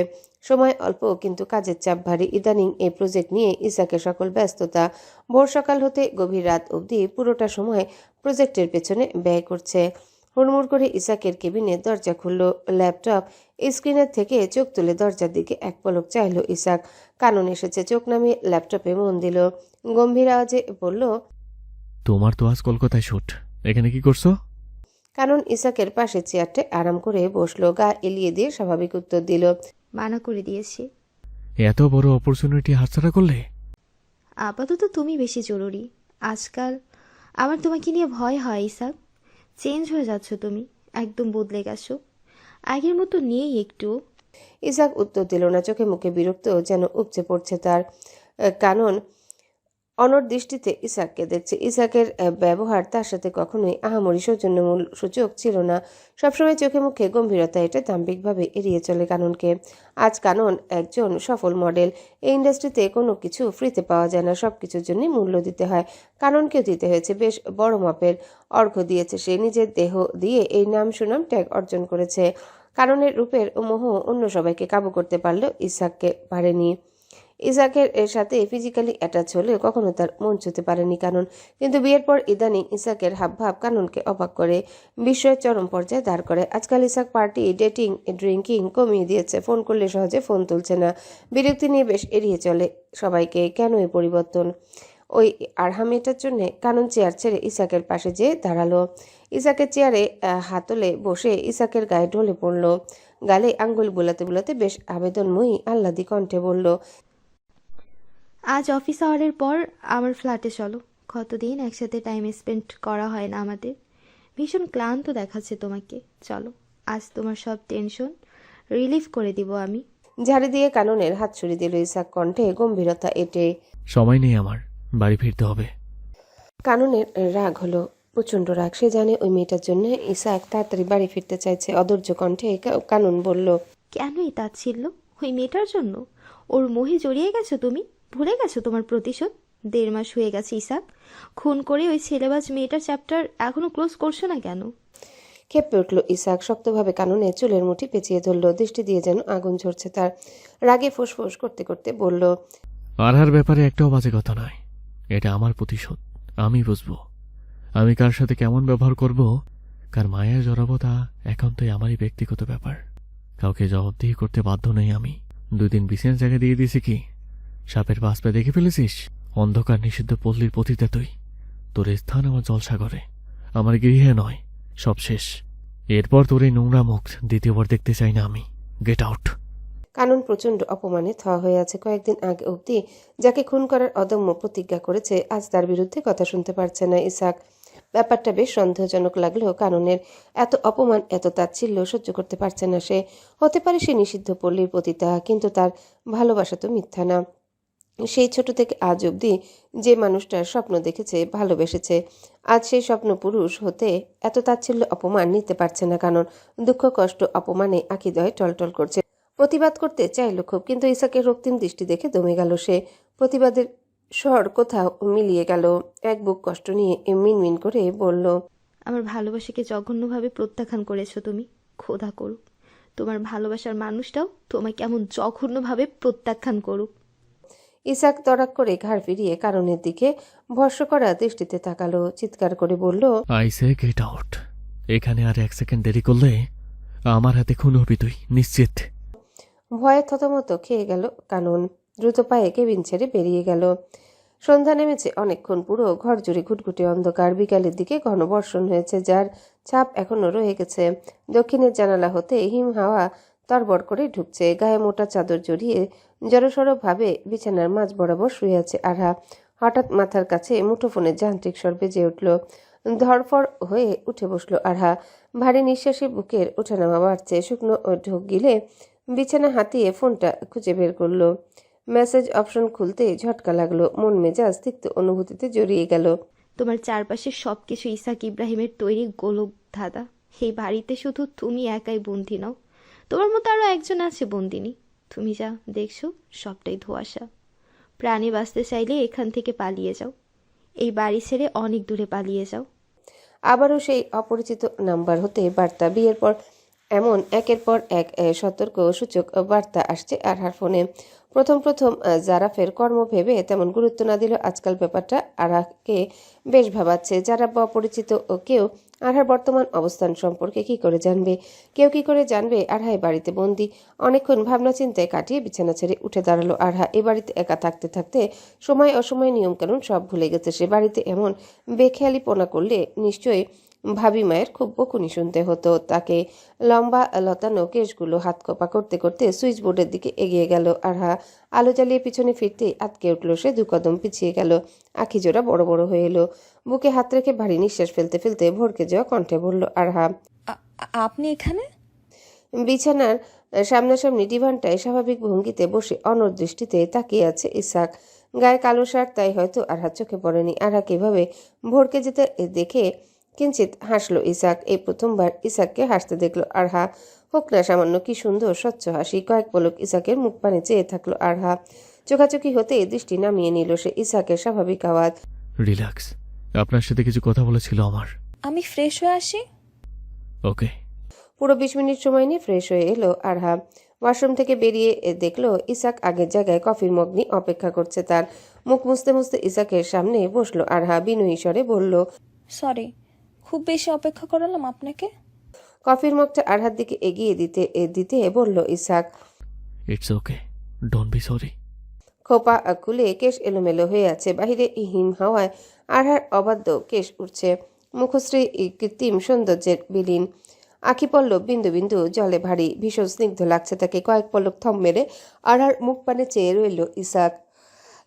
Speaker 1: সময় অল্প, কিন্তু কাজের চাপ ভারী। ইদানিং এই প্রজেক্ট নিয়ে ইসাকের সকল ব্যস্ততা। ভোর সকাল হতে গভীর রাত অবধি পুরোটা সময় প্রজেক্টের পেছনে ব্যয় করছে। হুড়মুড় করে ইসাকের কেবিনের দরজা খুলল। ল্যাপটপ স্ক্রিনের থেকে চোখ তুলে দরজার দিকে এক পলক চাইল ইসাক। কানন এসেছে। চোখ নামিয়ে ল্যাপটপে মন দিল। গম্ভীর আওয়াজে বলল,
Speaker 4: তোমার তো আজ কলকাতায় শুট, এখানে কি করছো?
Speaker 1: কানন ইসাকের পাশে চেয়ারটায় আরাম করে বসলো। গা এলিয়ে দিয়ে স্বাভাবিক উত্তর দিল।
Speaker 5: মানা করে দিয়েছি।
Speaker 4: এত বড় অপরচুনিটি হাতছাড়া করলে?
Speaker 5: আপাতত তুমি বেশি জরুরি। আজকাল আমার তোমাকে নিয়ে ভয় হয় ইসাক। চেঞ্জ হয়ে যাচ্ছ তুমি, একদম বদলে গেছো। আগের মতো নেই একটু।
Speaker 1: ইসাক উত্তর দিল না। চোখে মুখে বিরক্ত যেন উপচে পড়ছে তার। কানন অনর দৃষ্টিতে ইসাককে দেখছে। ইসাকের ব্যবহার তার সাথে কখনোই আহামরি সৌজন্যমূল সূচক ছিল না। সবসময় চোখে মুখে গম্ভীরতা। এটা দাম্ভিকভাবে এড়িয়ে চলে কাননকে। আজ কানন একজন সফল মডেল। এই ইন্ডাস্ট্রিতে কোনো কিছু ফ্রিতে পাওয়া যায় না, সব কিছুর জন্যই মূল্য দিতে হয়। কাননকেও দিতে হয়েছে। বেশ বড় মাপের অর্ঘ্য দিয়েছে সে। নিজের দেহ দিয়ে এই নাম সুনাম ট্যাগ অর্জন করেছে। কাননের রূপের মোহ অন্য সবাইকে কাবু করতে পারলেও ইসাককে পারেনি। ইসাকের সাথে ফিজিক্যালি অ্যাটাচ হলেও কখনো তার মন ছুঁতে পারেনি কানন। কিন্তু বিয়ের পর ইদানিং ইসাকের হাবভাব কাননকে অবাক করে, বিস্ময়ের চরম পর্যায়ে দাঁড় করে। আজকাল ইসাক পার্টি, ডেটিং, ড্রিঙ্কিং কমিয়ে দিয়েছে। ফোন করলে সহজে ফোন তুলছে না। বিরক্তি নিয়ে বেশ এড়িয়ে চলে সবাইকে। কেন এই পরিবর্তন? ওই আরহা মেয়েটার জন্য? কানন চেয়ার ছেড়ে ইসাকের পাশে যেয়ে দাঁড়ালো। ইসাকের চেয়ারে হাতলে বসে ইসাকের গায়ে ঢলে পড়ল। গালে আঙ্গুল বুলাতে বুলাতে বেশ আবেদনময়ী আহ্লাদি কণ্ঠে বলল,
Speaker 5: আজ অফিস আওয়ারের পর আমার ফ্ল্যাটে চলো। কতদিন একসাথে টাইম স্পেন্ড করা হয় না আমাদের। ভীষণ ক্লান্ত দেখাচ্ছে তোমাকে। চলো, আজ তোমার সব টেনশন রিলিফ করে দিব আমি।
Speaker 1: ঝাড়ি দিয়ে কাননের হাত ছুড়ে দিল ইসাক, কণ্ঠে গম্ভীরতা এঁটে।
Speaker 4: সময় নেই আমার, বাড়ি ফিরতে হবে।
Speaker 1: কাননের রাগ হলো, প্রচণ্ড রাগ। সে জানে ওই মেয়েটার জন্য ইসাক তাড়াতাড়ি বাড়ি ফিরতে চাইছে। অধৈর্য কণ্ঠে কানন বলল,
Speaker 5: কেনই তাচ্ছিল্য? ওই মেয়েটার জন্য? ওর মোহে জড়িয়ে গেছো তুমি? ভুলে গেছো তোমার প্রতিশোধ? 1.5 মাস হয়ে গেছে ইসাক। খুন করে ওই ছেলেবাজ মেয়েটার চ্যাপ্টার এখনো ক্লোজ করছো না কেন?
Speaker 1: ক্ষেপে উঠল ইসাক। শক্তভাবে কাননের চুলের মুঠি পেঁচিয়ে ধরল। দৃষ্টি দিয়ে যেন আগুন ঝরছে তার। রাগে ফোঁস করতে করতে বলল,
Speaker 4: আরহার ব্যাপারে একটাও বাজে কথা নয়। এটা আমার প্রতিশোধ। আমি বুঝবো আমি কার সাথে কেমন ব্যবহার করব। কার মায়া জড়াবো তা একান্তই আমারই ব্যক্তিগত ব্যাপার। কাউকে জবাবদিহি করতে বাধ্য নই আমি। 2 দিন বিছানার জায়গা দিয়ে দিয়েছি কি? সাপের পাশ পা দেখে ফেলেছিস? অন্ধকার নিষিদ্ধ পল্লীর পতিতা তুই। তোর স্থান আমার জলসাগরে, আমার গৃহে নয়। সব শেষ। এরপর তোর এই নোংরা মুখ দ্বিতীয়বার দেখতে চাই না আমি। Get out.
Speaker 1: কানন প্রচণ্ড অপমানে থা হয়ে আছে। কয়েকদিন আগে অবধি যাকে খুন করার অদম্য প্রতিজ্ঞা করেছে, আজ তার বিরুদ্ধে কথা শুনতে পারছে না ইসাক। ব্যাপারটা বেশ সন্দেহজনক লাগলেও কাননের এত অপমান, এত তাচ্ছিল্য সহ্য করতে পারছে না সে। হতে পারে সে নিষিদ্ধ পল্লীর পতিতা, কিন্তু তার ভালোবাসা তো মিথ্যা না। সেই ছোট থেকে আজ অবধি যে মানুষটার স্বপ্ন দেখেছে, ভালোবেসেছে, আজ সেই স্বপ্ন পুরুষ হতে এত তাচ্ছিল্য অপমান নিতে পারছে না কানন। দুঃখ, কষ্ট, অপমানে আঁখিদয় টলটল করছে। প্রতিবাদ করতে চাইল খুব, কিন্তু ইসাকের রক্তিম দৃষ্টি দেখে দমে গেল সে। প্রতিবাদের স্বর কোথাও মিলিয়ে গেল। এক বুক কষ্ট নিয়ে মিনমিন করে বলল,
Speaker 5: আমার ভালোবাসাকে জঘন্যভাবে প্রত্যাখ্যান করেছো তুমি। খোদা করুক তোমার ভালোবাসার মানুষটাও তোমাকে এমন জঘন্যভাবে প্রত্যাখ্যান করুক।
Speaker 1: ইসাক তড়াক করে ঘাড় ফিরিয়ে কারণের দিকে ভস্ম করা দৃষ্টিতে তাকালো, চিৎকার করে বলল,
Speaker 4: আই সে গেট আউট। এখানে আর 1 সেকেন্ড দেরি করলে আমার হাতে খুন হবি তুই, নিশ্চিত।
Speaker 1: ভয়ে থতমত খেয়ে গেল কানন। দ্রুত পায়ে কেবিন ছেড়ে বেরিয়ে গেল। সন্ধ্যা নেমেছে অনেকক্ষণ, পুরো ঘর জুড়ে ঘুটঘুটে অন্ধকার। বিকালের দিকে ঘন বর্ষণ হয়েছে, যার ছাপ এখনো রয়ে গেছে। দক্ষিণের জানালা হতে হিম হাওয়া তরবর করে ঢুকছে। গায়ে মোটা চাদর জড়িয়ে জড়সড় ভাবে বিছানার মাঝ বরাবর শুয়ে আছে আরহা। হঠাৎ মাথার কাছে মুঠোফোনের যান্ত্রিক স্বর বেজে উঠল। ধরফড় হয়ে উঠে বসলো আরহা। ভারী নিঃশ্বাসে বুকের ওঠানামা বাড়ছে। শুকনো ঢোক গিলে বিছানা হাতিয়ে ফোনটা খুঁজে বের করলো। মেসেজ অপশন খুলতে ঝটকা লাগলো। মন মেজাজ তিক্ত অনুভূতিতে জড়িয়ে গেল।
Speaker 5: তোমার চারপাশে সবকিছু ইসাক ইব্রাহিমের তৈরি গোলক ধাঁধা। এই বাড়িতে শুধু তুমি একাই বন্দি নও, তোমার মতো আরো একজন আছে বন্দিনী। তুমি যা দেখছো সবটাই ধোঁয়াশা। প্রাণে বাঁচতে চাইলে এখান থেকে পালিয়ে যাও, এই বাড়ি ছেড়ে অনেক দূরে পালিয়ে যাও।
Speaker 1: আবারও সেই অপরিচিত নাম্বার হতে বার্তা। বিয়ের পর এমন একের পর এক সতর্ক সূচক বার্তা আসছে আরহার ফোনে। প্রথম জারাফের কর্ম ভেবে তেমন গুরুত্ব না দিল আজকাল ব্যাপারটা আরহাকে বেশ ভাবাচ্ছে। যারা বা অপরিচিত কেউ আরহার বর্তমান অবস্থান সম্পর্কে কি করে জানবে? কেউ কি করে জানবে আরহাই বাড়িতে বন্দি? অনেকক্ষণ ভাবনা চিন্তায় কাটিয়ে বিছানা ছেড়ে উঠে দাঁড়ালো আরহা। এ বাড়িতে একা থাকতে থাকতে সময় অসময়ে নিয়মকানুন সব ভুলে গেছে সে। বাড়িতে এমন বেখেয়ালিপনা করলে নিশ্চয়ই ভাবি মায়ের খুব বকুনি শুনতে হতো তাকে। লম্বা লতানো কেশগুলো হাত কপা করতে করতে সুইচ বোর্ডের দিকে এগিয়ে গেল আরহা। আলো জ্বালিয়ে পিছনে ফিরতেই আটকে উঠল সে। 2 কদম পিছিয়ে গেল। আখি জোড়া বড় বড় হয়ে এলো। বুকে হাত রেখে ভারী নিঃশ্বাস ফেলতে ফেলতে ভরকে যাওয়া কণ্ঠে বলল আরহা।
Speaker 2: আপনি এখানে?
Speaker 1: বিছানার সামনাসামনি ডিভানটায় স্বাভাবিক ভঙ্গিতে বসে অনড় দৃষ্টিতে তাকিয়ে আছে ইসাক। গায়ে কালো শার্ট, তাই হয়তো আরহার চোখে পড়েনি। আরহাকে এভাবে ভরকে যেতে দেখে কিঞ্চিত হাসলো ইসাক। এই প্রথমবার ইসাককে হাসতে দেখলো আরহা। হোক না সামান্য, কি সুন্দর স্বচ্ছ হাসি। কয়েক পলক ইসাকের মুখ পানে চেয়ে থাকলো আরহা। চোখাচোখি হতেই দৃষ্টি নামিয়ে নিল সে ইসাকের স্বাভাবিক আওয়াজ।
Speaker 4: রিল্যাক্স, আপনার সাথে কিছু কথা বলেছিল আমার।
Speaker 2: আমি ফ্রেশ হয়ে আসি।
Speaker 4: ওকে।
Speaker 1: পুরো 20 মিনিট সময় নিয়ে ফ্রেশ হয়ে এলো আরহা। ওয়াশরুম থেকে বেরিয়ে দেখলো ইসাক আগের জায়গায় কফির মগ নিয়ে অপেক্ষা করছে তার। মুখ মুছতে মুছতে ইসাকের সামনে বসলো আরহা। বিনয়ী স্বরে বলল,
Speaker 2: সরি, খুব বেশি অপেক্ষা করালাম আপনাকে।
Speaker 1: কফির মগটা আরহার দিকে এগিয়ে দিতে বলল Isaac.
Speaker 4: It's okay, don't be sorry.
Speaker 1: খোপা খুলে কেশ এলোমেলো হয়ে আছে। বাহিরে হিম হাওয়ায় আরহার অবাধ্য কেশ উঠছে। মুখশ্রী কৃত্রিম সৌন্দর্যের বিলীন। আখি পল্লব বিন্দু বিন্দু জলে ভারী। ভীষণ স্নিগ্ধ লাগছে তাকে। কয়েক পলক থম মেরে আরহার মুখ পানে চেয়ে রইল ইসাক।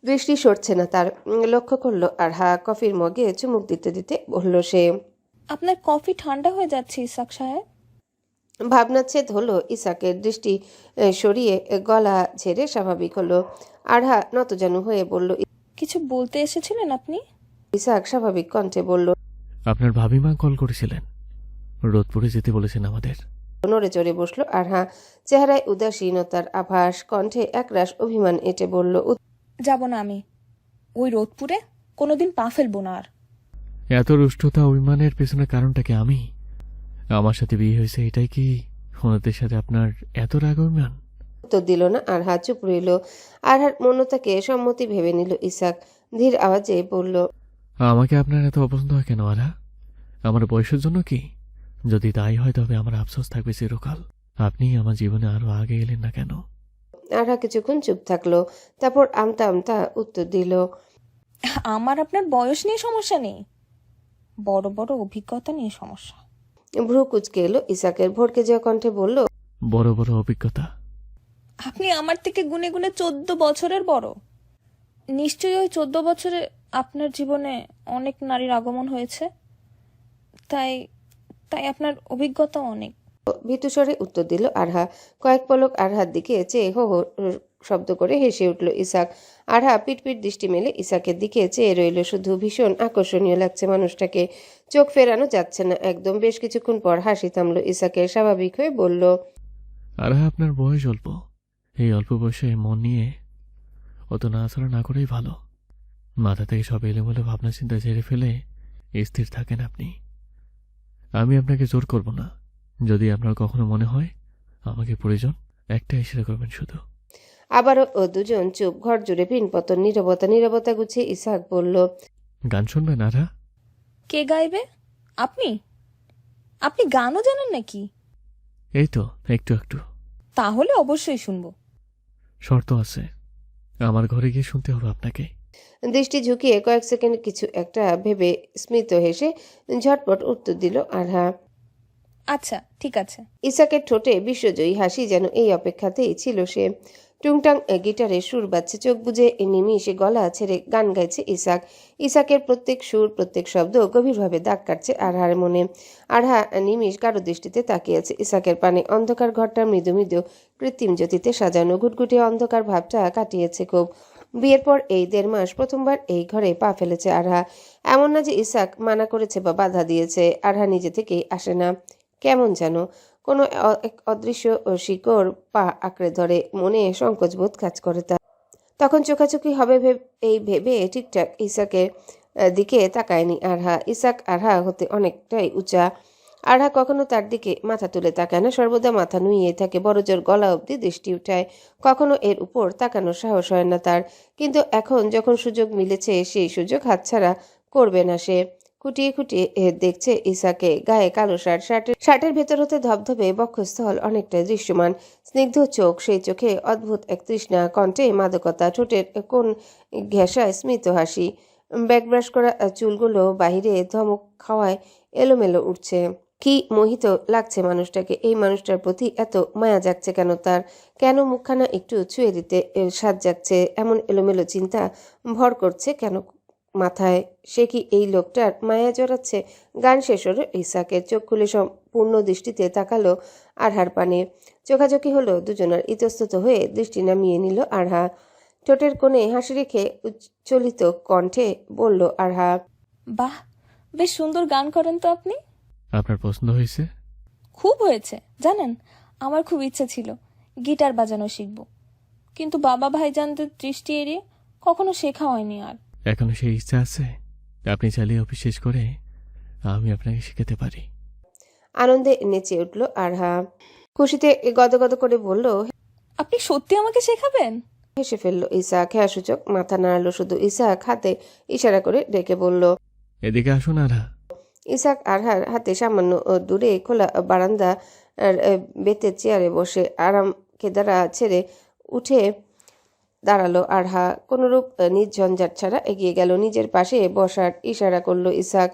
Speaker 1: দৃষ্টি সরছে না তার। লক্ষ্য করলো আরহা। কফির মগে চুমুক দিতে দিতে বলল সে।
Speaker 2: আপনার কফি ঠান্ডা হয়ে যাচ্ছে ইসাক সাহেব।
Speaker 1: ভাবনাচ্ছেদ হলো ইসাকের। দৃষ্টি সরিয়ে গলা ঝেড়ে স্বাভাবিক হলো আরহা। নতজানু হয়ে বলল,
Speaker 2: কিছু বলতে এসেছিলেন আপনি?
Speaker 1: ইসাক স্বাভাবিক কণ্ঠে বলল,
Speaker 4: আপনার ভাবিমা কল করেছিলেন, রোদপুরে যেতে বলেছেন আমাদের।
Speaker 1: নড়ে চড়ে বসলো আরহা। চেহারায় উদাসীনতার আভাস, কণ্ঠে একরাশ অভিমান এঁটে বলল,
Speaker 2: যাব না আমি ওই রোদপুরে, কোনোদিন পা ফেলবো না আর।
Speaker 4: এত রুষ্টতা অভিমানের পেছনে কারণটা কি আমি? আমার সাথে বিয়ে হয়েছে এটাই কি ওনাদের সাথে আপনার এত রাগ অভিমান?
Speaker 1: উত্তর দিল না আরহা। চুপ রইল। আরহার মনতাকে সম্মতি ভেবে নিল ইসাক। ধীর আওয়াজে বলল,
Speaker 4: আমাকে আপনার এত অপছন্দ হয় কেন আরহা? আমার বয়সের জন্য কি? যদি তাই হয় তবে আমার আফসোস থাকবে চিরকাল। আপনি আমার জীবনে আরো আগে এলেন না কেন?
Speaker 1: আরহা কিছুক্ষণ চুপ থাকলো। তারপর আমতা আমতা উত্তর দিল,
Speaker 2: আমার আপনার বয়স নিয়ে সমস্যা নেই, বড় বড় অভিজ্ঞতা নিয়ে সমস্যা।
Speaker 1: ভ্রু কুচকে এলো ইসাকের। ভরকে যাওয়া কণ্ঠে বলল,
Speaker 4: বড় বড় অভিজ্ঞতা?
Speaker 2: আপনি আমার থেকে গুনে গুনে 14 বছরের বড়। নিশ্চয়ই ওই 14 বছরে আপনার জীবনে অনেক নারীর আগমন হয়েছে, তাই তাই আপনার অভিজ্ঞতা অনেক।
Speaker 1: ভীতুস্বরে উত্তর দিল আরহা। কয়েক পলক আরহার দিকে চেয়ে হো হো শব্দ করে হেসে উঠল ইসাক। আরহা পিটপিট দৃষ্টি মেলে ইসাকের দিকে চেয়ে রইল শুধু। ভীষণ আকর্ষণীয় লাগছে মানুষটাকে। চোখ ফেরানো যাচ্ছে না একদম। বেশ কিছুক্ষণ পর হাসি থামলো ইসাকের। স্বাভাবিক হয়ে বলল,
Speaker 4: আরহা, আপনার বয়স অল্প। এই অল্প বয়সে মন নিয়ে অত নাড়াচাড়া না করেই ভালো। মাথা থেকে সব এলোমেলো ভাবনা চিন্তা ঝেড়ে ফেলে স্থির থাকেন আপনি। আমি আপনাকে জোর করব না। যদি আপনার কখনো মনে হয় আমাকে প্রয়োজন, একটা ইশারা করবেন শুধু।
Speaker 1: আবারও দুজন চুপ, ঘর জুড়ে ভিনপতন, নীরবতা গুছিয়ে ইসাক বলল,
Speaker 4: গান শুনবেন আরা?
Speaker 2: কে গাইবে? আপনি? আপনি গানও জানেন নাকি?
Speaker 4: এই তো একটু একটু।
Speaker 2: তাহলে অবশ্যই শুনবো।
Speaker 4: শর্ত আছে, আমার ঘরে গিয়ে শুনতে হবে আপনাকে।
Speaker 1: দৃষ্টি ঝুঁকিয়ে কয়েক সেকেন্ড কিছু একটা ভেবে স্মিত হেসে ঝটপট উত্তর দিল আরহা।
Speaker 2: আচ্ছা ঠিক আছে।
Speaker 1: ইসাকের ঠোঁটে বিশ্বজয়ী হাসি, যেন এই অপেক্ষাতেই ছিল সে। টুংটাং গিটারে সুর বাজছে, চোখ বুজে নিমিষে গলা ছেড়ে গান গাইছে ইসাকের প্রত্যেক সুর, প্রত্যেক শব্দ গভীরভাবে দাগ কাটছে আরহার মনে। আরহা নিমিষ গাঢ় দৃষ্টিতে তাকিয়ে আছে ইসাকের পানে। অন্ধকার ঘরটা মৃদু মৃদু কৃত্রিম জ্যোতিতে সাজানো, ঘুটঘুটে অন্ধকার ভাবটা কাটিয়েছে খুব। বিয়ের পর এই 1.5 মাস প্রথমবার এই ঘরে পা ফেলেছে আরহা। এমন না যে ইসাক মানা করেছে বা বাধা দিয়েছে, আরহা নিজে থেকেই আসে না। কেমন যেন কোনো এক অদৃশ্য শিকড় পা আঁকড়ে ধরে, মনে সংকোচবোধ কাজ করে তার। তখন চোখাচোখি হবে এই ভেবে ঠিকঠাক ইসাকের দিকে তাকায়নি আরহা। ইসাক আরহা হতে অনেকটাই উঁচা। আরহা কখনো তার দিকে মাথা তুলে তাকায় না, সর্বদা মাথা নুইয়ে থাকে, বড়জোর গলা অবধি দৃষ্টি উঠায়। কখনো এর উপর তাকানোর সাহস হয় না তার। কিন্তু এখন যখন সুযোগ মিলেছে, সেই সুযোগ হাতছাড়া করবে না সে। খুঁটিয়ে খুঁটিয়ে দেখছে ইসাকে। গায়ে কালো শার্টের ভেতর হতে ধবধবে বক্ষস্থল অনেকটাই দৃশ্যমান। স্নিগ্ধ চোখ, সেই চোখে অদ্ভুত এক তৃষ্ণা, কণ্ঠে মাদকতা, ঠোঁটের কোন ঘেঁষায় স্মিত হাসি। ব্যাকব্রাশ করা চুলগুলো বাহিরে ধমক খাওয়ায় এলোমেলো উঠছে। কি মোহিত লাগছে মানুষটাকে। এই মানুষটার প্রতি এত মায়া জাগছে কেন তার? কেন মুখখানা একটু ছুঁয়ে দিতে সাজ জাগছে? এমন এলোমেলো চিন্তা ভর করছে কেন মাথায়? সে কি এই লোকটার মায়া জড়াচ্ছে? গান শেষ হলো ইসাকের। চোখ খুলে সম্পূর্ণ দৃষ্টিতে তাকালো আরহার পানে। চোখাচোখি হলো দুজনার। ইতস্তত হয়ে দৃষ্টি নামিয়ে নিল আরহা। ঠোঁটের কোণে হাসি রেখে উচ্চলিত কণ্ঠে বলল আরহা,
Speaker 2: বাহ, বেশ সুন্দর গান করেন তো আপনি।
Speaker 4: আপনার পছন্দ হয়েছে?
Speaker 2: খুব হয়েছে। জানেন, আমার খুব ইচ্ছে ছিল গিটার বাজানো শিখব, কিন্তু বাবা ভাইজানদের দৃষ্টি এড়িয়ে কখনো শেখা হয়নি আর।
Speaker 4: এখনো সেই ইচ্ছা আছে? আপনি চাইলে অফিস শেষ করে আমি আপনাকে শেখাতে পারি।
Speaker 1: আনন্দে নেচে উঠল আরহা। খুশিতে গদগদ করে বলল,
Speaker 2: আপনি সত্যি আমাকে শেখাবেন?
Speaker 1: হেসে ফেলল ইসাক। হ্যাঁ সূচক মাথা নাড়ালো শুধু। ইসাক হাতে ইশারা করে ডেকে বলল।
Speaker 4: এদিকে আসুন আরা।
Speaker 1: ইসাক আরহার হাতে সামান্য দূরে খোলা বারান্দা বেতের চেয়ারে বসে আরাম কেদারা ছেড়ে উঠে দাঁড়ালো আরহা। কোনরূপ নির্ঝঞ্ঝাট ছাড়া এগিয়ে গেল। নিজের পাশে বসার ইশারা করলো ইসাক।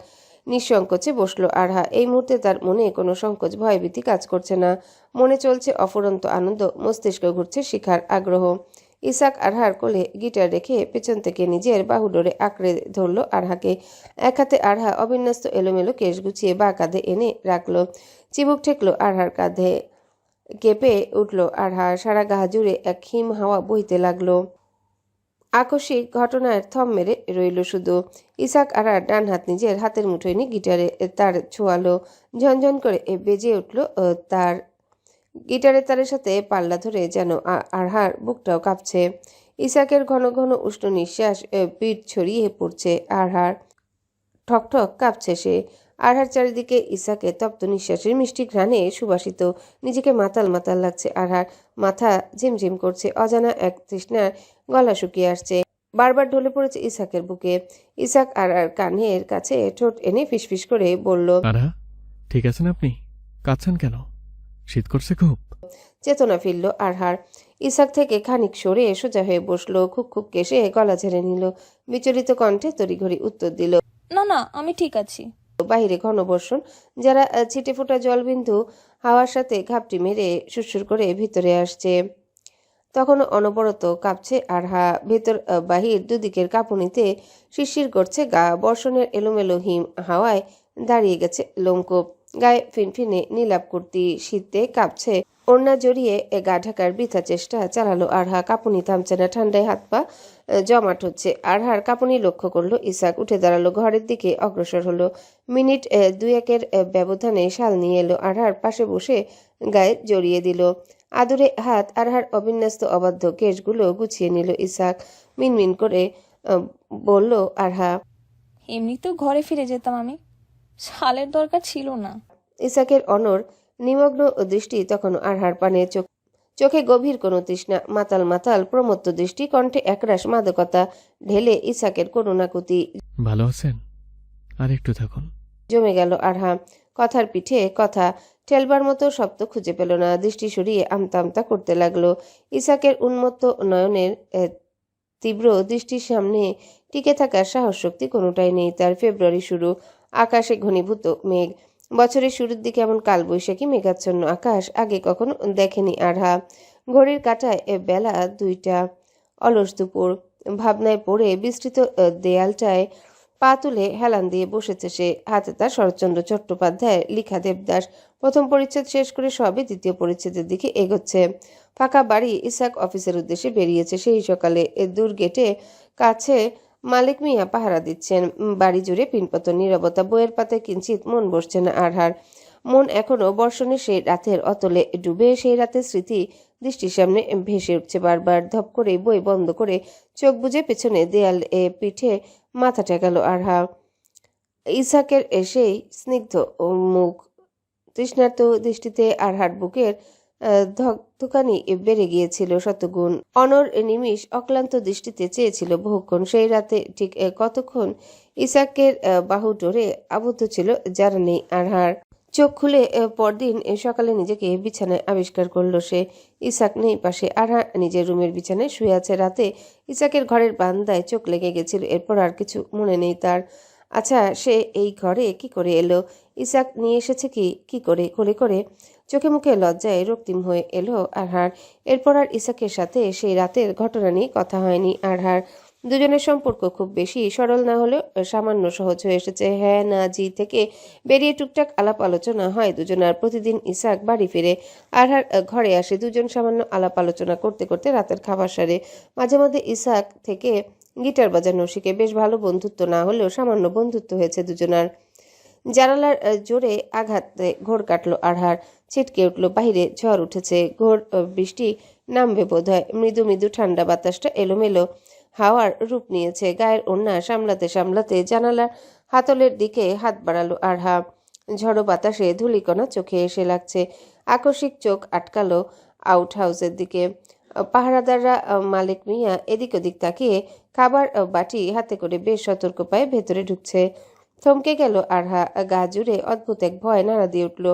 Speaker 1: নিঃসংকোচে বসলো আরহা। এই মুহূর্তে তার মনে কোনো সংকোচ ভয়ভীতি কাজ করছে না। মনে চলছে অফুরন্ত আনন্দ, মস্তিষ্কে ঘুরছে শিখার আগ্রহ। ইসাক আরহার কোলে গিটার রেখে পেছন থেকে নিজের বাহু ডোরে আঁকড়ে ধরল আরহাকে। এক হাতে আরহা অবিন্যস্ত এলোমেলো কেশ গুছিয়ে বা কাঁধে এনে রাখলো। চিবুক ঠেকলো আরহার কাঁধে। কেঁপে উঠল আরহা। সারা গা জুড়ে এক হিম হাওয়া বইতে লাগলো। আকস্মিক ঘটনার থম মেরে রইল শুধু। ইসাক আরহার ডান হাত নিজের হাতের মুঠোয় নিয়ে গিটারে তার ছোঁয়ালো। ঝনঝন করে বেজে উঠল তার। গিটারের তারের সাথে পাল্লা ধরে যেন আরহার বুকটাও কাঁপছে। ইসাকের ঘন ঘন উষ্ণ নিঃশ্বাস পিঠ ছড়িয়ে পড়ছে আরহার। ঠকঠক কাঁপছে সে। আরহার চারিদিকে ইসাকে তপ্ত নিঃশ্বাসের মিষ্টি ঘ্রাণে সুবাসিত। নিজেকে মাতাল মাতাল লাগছে আরহার। মাথা ঝিমঝিম করছে। অজানা এক তৃষ্ণার গলা শুকিয়ে আসছে। বারবার ঢলে পড়েছে ইসাকের বুকে। ইসাক আরহার কানের কাছে ঠোঁট এনে ফিসফিস করে বলল,
Speaker 4: আরা ঠিক আছেন আপনি? কাঁদছেন কেন? শীত করছে খুব?
Speaker 1: চেতনা ফিরল আরহার। ইসাক থেকে খানিক সরে সোজা হয়ে বসলো। খুব খুব কেশে গলা ঝেড়ে নিল। বিচলিত কণ্ঠে তড়িঘড়ি উত্তর দিল,
Speaker 2: না না, আমি ঠিক আছি।
Speaker 1: বাহিরে ঘন বর্ষণ, যারা ছিটে ফোটা জলবিন্দু হাওয়ার সাথে ঘাপটি মেরে সুরসুর করে ভিতরে আসছে। তখনও অনবরত কাঁপছে আরহা। ভেতর বাহির দুদিকের কাঁপুনিতে শিরশির করছে গা। বর্ষণের এলোমেলো হিম হাওয়ায় দাঁড়িয়ে গেছে লোমকূপ। গায়ে ফিনফিনে নীলাভ কুর্তি, শীতে কাঁপছে। ওড়না জড়িয়ে গা ঢাকার বৃথা চেষ্টা চালালো আরহা। কাঁপুনি থামছে না। ঠান্ডায় হাত পা জমাট হচ্ছে। আরহার কাঁপুনি লক্ষ্য করলো ইসাক। উঠে দাঁড়ালো, ঘরের দিকে অগ্রসর হলো। মিনিট দুয়েকের ব্যবধানে শাল নিয়ে এলো। আরহার পাশে বসে গায়ে জড়িয়ে দিল। আদুরে হাত আরহার অবিন্যস্ত অবাধ্য কেশগুলো গুছিয়ে নিল ইসাক। মিনমিন করে বলল আরহা,
Speaker 2: এমনিতেও ঘরে ফিরে যেতাম আমি, শালের দরকার ছিল না।
Speaker 1: ইসাকের অনর নিমগ্ন দৃষ্টি তখনও আরহার পানে, চোখে গভীর কোনো তৃষ্ণা, মাতাল মাতাল প্রমত্ত দৃষ্টি, কণ্ঠে একরাশ মাদকতা ঢেলে ইসাকের করুণাকুতি
Speaker 4: ভালো আছেন? আর একটু থাকুন।
Speaker 1: জমে গেল আরহা। কথার পিঠে কথা ঠেলবার মতো শব্দ খুঁজে পেল না, দৃষ্টি সরিয়ে আমতা আমতা করতে লাগলো। ইসাকের উন্মত্ত নয়নের তীব্র দৃষ্টির সামনে টিকে থাকার সাহস শক্তি কোনোটাই নেই তার। ফেব্রুয়ারি শুরু, আকাশে ঘনীভূত মেঘ, বছরের শুরুর দিকে এমন কালবৈশাখী মেঘাচ্ছন্ন আকাশ আগে কখনো দেখেনি আরহা। ঘড়ির কাঁটায় বেলা 2টা, অলস দুপুর। ভাবনায় পড়ে বিস্তৃত দেয়ালটায় পা তুলে হেলান দিয়ে বসেছে সে। হাতে তার শরৎচন্দ্র চট্টোপাধ্যায়ের লিখা দেবদাস। প্রথম পরিচ্ছেদ শেষ করে সবে দ্বিতীয় পরিচ্ছেদের দিকে এগোচ্ছে। ফাঁকা বাড়ি। ইসাক অফিসের উদ্দেশ্যে বেরিয়েছে সেই সকালে। দূর গেটে কাছে মালিক মিয়া পাহারা দিচ্ছেন। বাড়ি জুড়ে পিনপতন নীরবতা। বইয়ের পাতায় কিঞ্চিত মন বসছে না আরহার। মন এখনো বর্ষণে সেই রাতের অতলে ডুবে। সেই রাতের স্মৃতি দৃষ্টির সামনে ভেসে উঠছে বারবার। ধপ করে বই বন্ধ করে চোখ বুজে পেছনে দেয়াল পিঠে মাথা ঠেকালো আরহা। ইসাকের সেই স্নিগ্ধ মুখ, তৃষ্ণার্ত দৃষ্টিতে আরহার বুকের ধকধকানি বেড়ে গিয়েছিল শতগুণ। অনর নিমিষ অক্লান্ত দৃষ্টিতে চেয়েছিল বহুক্ষণ। সেই রাতে ঠিক কতক্ষণ ইসাকের বাহু ডোরে আবদ্ধ ছিল যারা নেই আরহার। চোখ খুলে পরদিন সকালে নিজেকে বিছানায় আবিষ্কার করলো সে। ইসাক নেই পাশে। আরহা নিজের রুমের বিছানায় শুয়ে আছে। রাতে ইসাকের ঘরের বারান্দায় চোখ লেগে গেছিল, এরপর আর কিছু মনে নেই তার। আচ্ছা, সে এই ঘরে কি করে এলো? ইসাক নিয়ে এসেছে কি করে? করে চোখে মুখে লজ্জায় রক্তিম হয়ে এলো আরহার। এরপর আর ইসাকের সাথে সেই রাতের ঘটনা নিয়ে কথা হয়নি আরহার। দুজনের সম্পর্ক খুব বেশি সরল না হলেও সামান্য সহজ হয়ে এসেছে। হ্যাঁ না জি থেকে বেরিয়ে টুকটাক আলাপ আলোচনা হয় দুজনার। প্রতিদিন ইসাক বাড়ি ফিরে আরহার ঘরে আসে। দুজন সামান্য আলাপ আলোচনা করতে করতে রাতের খাবার সারে। মাঝে মধ্যে ইসাক থেকে গিটার বাজানো শিখে। বেশ ভালো বন্ধুত্ব না হলেও সামান্য বন্ধুত্ব হয়েছে দুজনার। জানালার জোরে আঘাতে ঘোর কাটলো আরহার। ছিটকে উঠলো। বাহিরে ঝড় উঠেছে। ঘোর বৃষ্টি নামবে বোধহয়। মৃদু মৃদু ঠান্ডা বাতাসটা এলোমেলো হাওয়ার রূপ নিয়েছে। গায়ের ওড়না সামলাতে সামলাতে জানালার হাতলের দিকে হাত বাড়ালো আরহা। ঝড়ো বাতাসে ধূলিকণা চোখে এসে লাগছে। আকস্মিক চোখ আটকালো আউট হাউসের দিকে। পাহারাদাররা মালিক মিয়া এদিক ওদিক তাকিয়ে খাবার বাটি হাতে করে বেশ সতর্ক পায়ে ভেতরে ঢুকছে। থমকে গেল আরহা। গা জুড়ে অদ্ভুত এক ভয় নাড়া দিয়ে উঠল।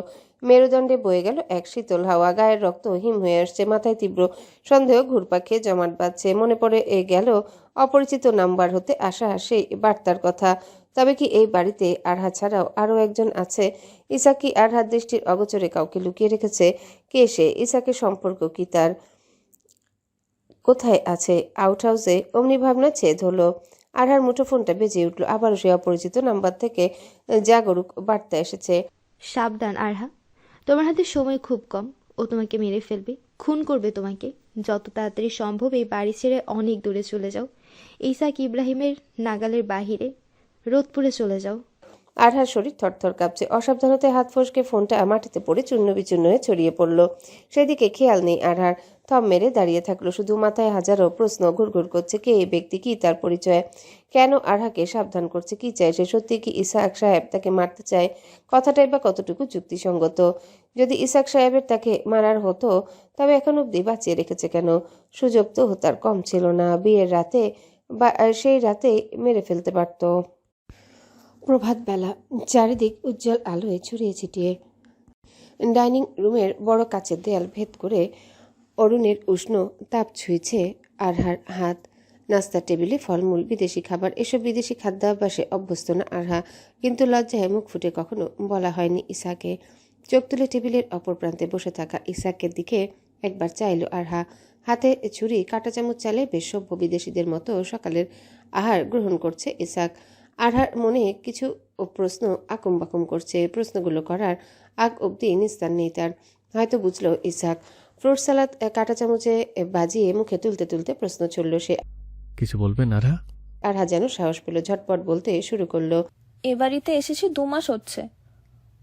Speaker 1: মেরুদণ্ডে বয়ে গেল এক শীতল হাওয়া। গায়ের রক্ত হিম হয়ে আসছে। মাথায় তীব্র সন্দেহ ঘুরপাক খেয়ে জমাট বাঁধছে। মনে পড়ে গেল অপরিচিত নাম্বার হতে আসা সেই বার্তার কথা। তবে কি এই বাড়িতে আরহা ছাড়াও আরও একজন আছে? ইসাক কি আরহার দৃষ্টির অগোচরে কাউকে লুকিয়ে রেখেছে? কে সে? ইসাকের সম্পর্ক কি তার? কোথায় আছে? আউট হাউসে? অমনি ভাবনা ছেদ হলো। আরহার মুঠোফোনটা বেজে উঠল। আবারও সে অপরিচিত নাম্বার থেকে জাগরুক বার্তা এসেছে।
Speaker 5: সাবধান আরহা, তোমার হাতে সময় খুব কম। ও তোমাকে মেরে ফেলবে, খুন করবে তোমাকে। যত তাড়াতাড়ি সম্ভব এই বাড়ি ছেড়ে অনেক দূরে চলে যাও। ইসাক ইব্রাহিমের নাগালের বাহিরে রোদপুরে চলে যাও।
Speaker 1: আরহার শরীর থরথর কাঁপছে। অসাবধানতায় হাত ফসকে ফোনটা মাটিতে পড়ে চূর্ণ বিচূর্ণ হয়ে ছড়িয়ে পড়ল। সেদিকে খেয়াল নেই আরহার। থম মেরে দাঁড়িয়ে থাকলো। শুধু মাথায় হাজারো প্রশ্ন ঘুরঘুর করছে। কে এই ব্যক্তি? কি তার পরিচয়? কেন আরহাকে সাবধান করছে? কি চায় সে? সত্যি কি ইসাক সাহেব তাকে মারতে চায়? কথাটাই বা কতটুকু যুক্তিসঙ্গত? যদি ইসাক সাহেবের তাকে মারার হতো তবে এখন অব্দি বাঁচিয়ে রেখেছে কেন? সুযোগ তো তার কম ছিল না। বিয়ের রাতে বা সেই রাতে মেরে ফেলতে পারত। প্রভাত বেলা, চারিদিক উজ্জ্বল আলোয় ছড়িয়ে ছিটিয়ে। ডাইনিং রুমের বড় কাচের দেয়াল ভেদ করে অরুণের উষ্ণ তাপ ছুঁয়েছে আরহার হাত। নাস্তার টেবিলে ফলমূল, বিদেশি খাবার। এসব বিদেশি খাদ্যাভ্যাসে অভ্যস্ত না আরহা, কিন্তু লজ্জায় মুখ ফুটে কখনো বলা হয়নি ইসাকে। চোখ তুলে টেবিলের অপর প্রান্তে বসে থাকা ইসাকের দিকে একবার চাইল আরহা। হাতে ছুরি, কাঁটা চামচ চালে বেশ সভ্য বিদেশিদের মতো সকালের আহার গ্রহণ করছে ইসাক। আরহার মনে কিছু প্রশ্ন আকুম বাকুম করছে। প্রশ্নগুলো করার আগ অব্দি নিস্তার নেই তার। হয়তো বুঝল ইসাক। ফ্রুট সালাদ কাঁটা চামচে বাজিয়ে মুখে তুলতে তুলতে প্রশ্ন ছুড়ল সে।
Speaker 4: কিছু বলবেন আরহা?
Speaker 1: আরহা যেন সাহস পেল, ঝটপট বলতে শুরু করলো।
Speaker 2: এ বাড়িতে এসেছি 2 মাস হচ্ছে,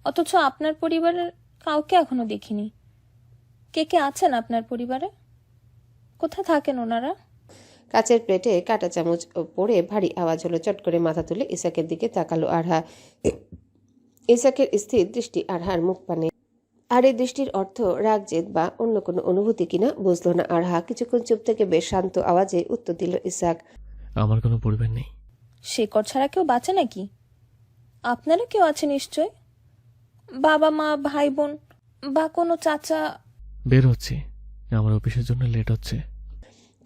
Speaker 2: অথচ আপনার পরিবারের কাউকে এখনো দেখিনি। কে কে আছেন আপনার পরিবারে? কোথায় থাকেন ওনারা?
Speaker 1: কাচের প্লেটে কাঁটা চামচ পড়ে ভারী আওয়াজ হলো। চট করে মাথা তুলে ইসাকের দিকে তাকালো আরহা। ইসাকের স্থির দৃষ্টি আরহার মুখ পানে। আর এই দৃষ্টির অর্থ রাগ, জেদ বা অন্য কোনো অনুভূতি কিনা বুঝলো না আরহা। কিছুক্ষণ চুপ থেকে বেশ শান্ত আওয়াজে উত্তর দিল ইসাক।
Speaker 4: আমার কোনো পরিবার নেই।
Speaker 2: শেকড় ছাড়া কেউ বাঁচে নাকি? আপনারা কেউ আছে নিশ্চয়, বাবা মা ভাই বোন বা কোনো চাচা।
Speaker 4: বের হচ্ছি, আমার অফিসের জন্য লেট হচ্ছে।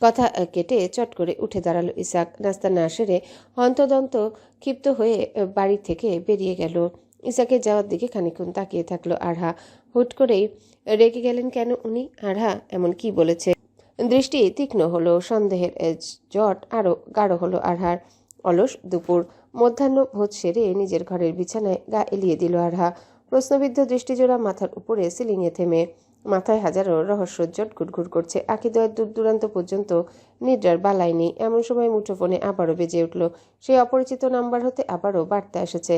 Speaker 1: কথা কেটে চট করে উঠে দাঁড়ালো ইসাক। নাস্তা না সেরে হন্তদন্ত ক্ষিপ্ত হয়ে বাড়ি থেকে বেরিয়ে গেল। ইসাকের যাওয়ার দিকে খানিকক্ষণ তাকিয়ে থাকলো আরহা। হুট করেই রেগে গেলেন কেন উনি? আরহা এমন কি বলেছে? দৃষ্টি তীক্ষ্ণ হলো, সন্দেহের জট আরো গাঢ় হলো আরহার। অলস দুপুর, মধ্যাহ্ন ভোজ সেরে নিজের ঘরের বিছানায় গা এলিয়ে দিল আরহা। প্রশ্নবিদ্ধ দৃষ্টিজোড়া মাথার উপরে সিলিংয়ে থেমে। মাথায় হাজারো রহস্য জট ঘুরঘুর করছে। আখিদয়ের দূর দূরান্ত পর্যন্ত নিদ্রার বালাই নেই। এমন সময় মুঠোফোনে আবারও বেজে উঠল। সেই অপরিচিত নাম্বার হতে আবারও বার্তা এসেছে।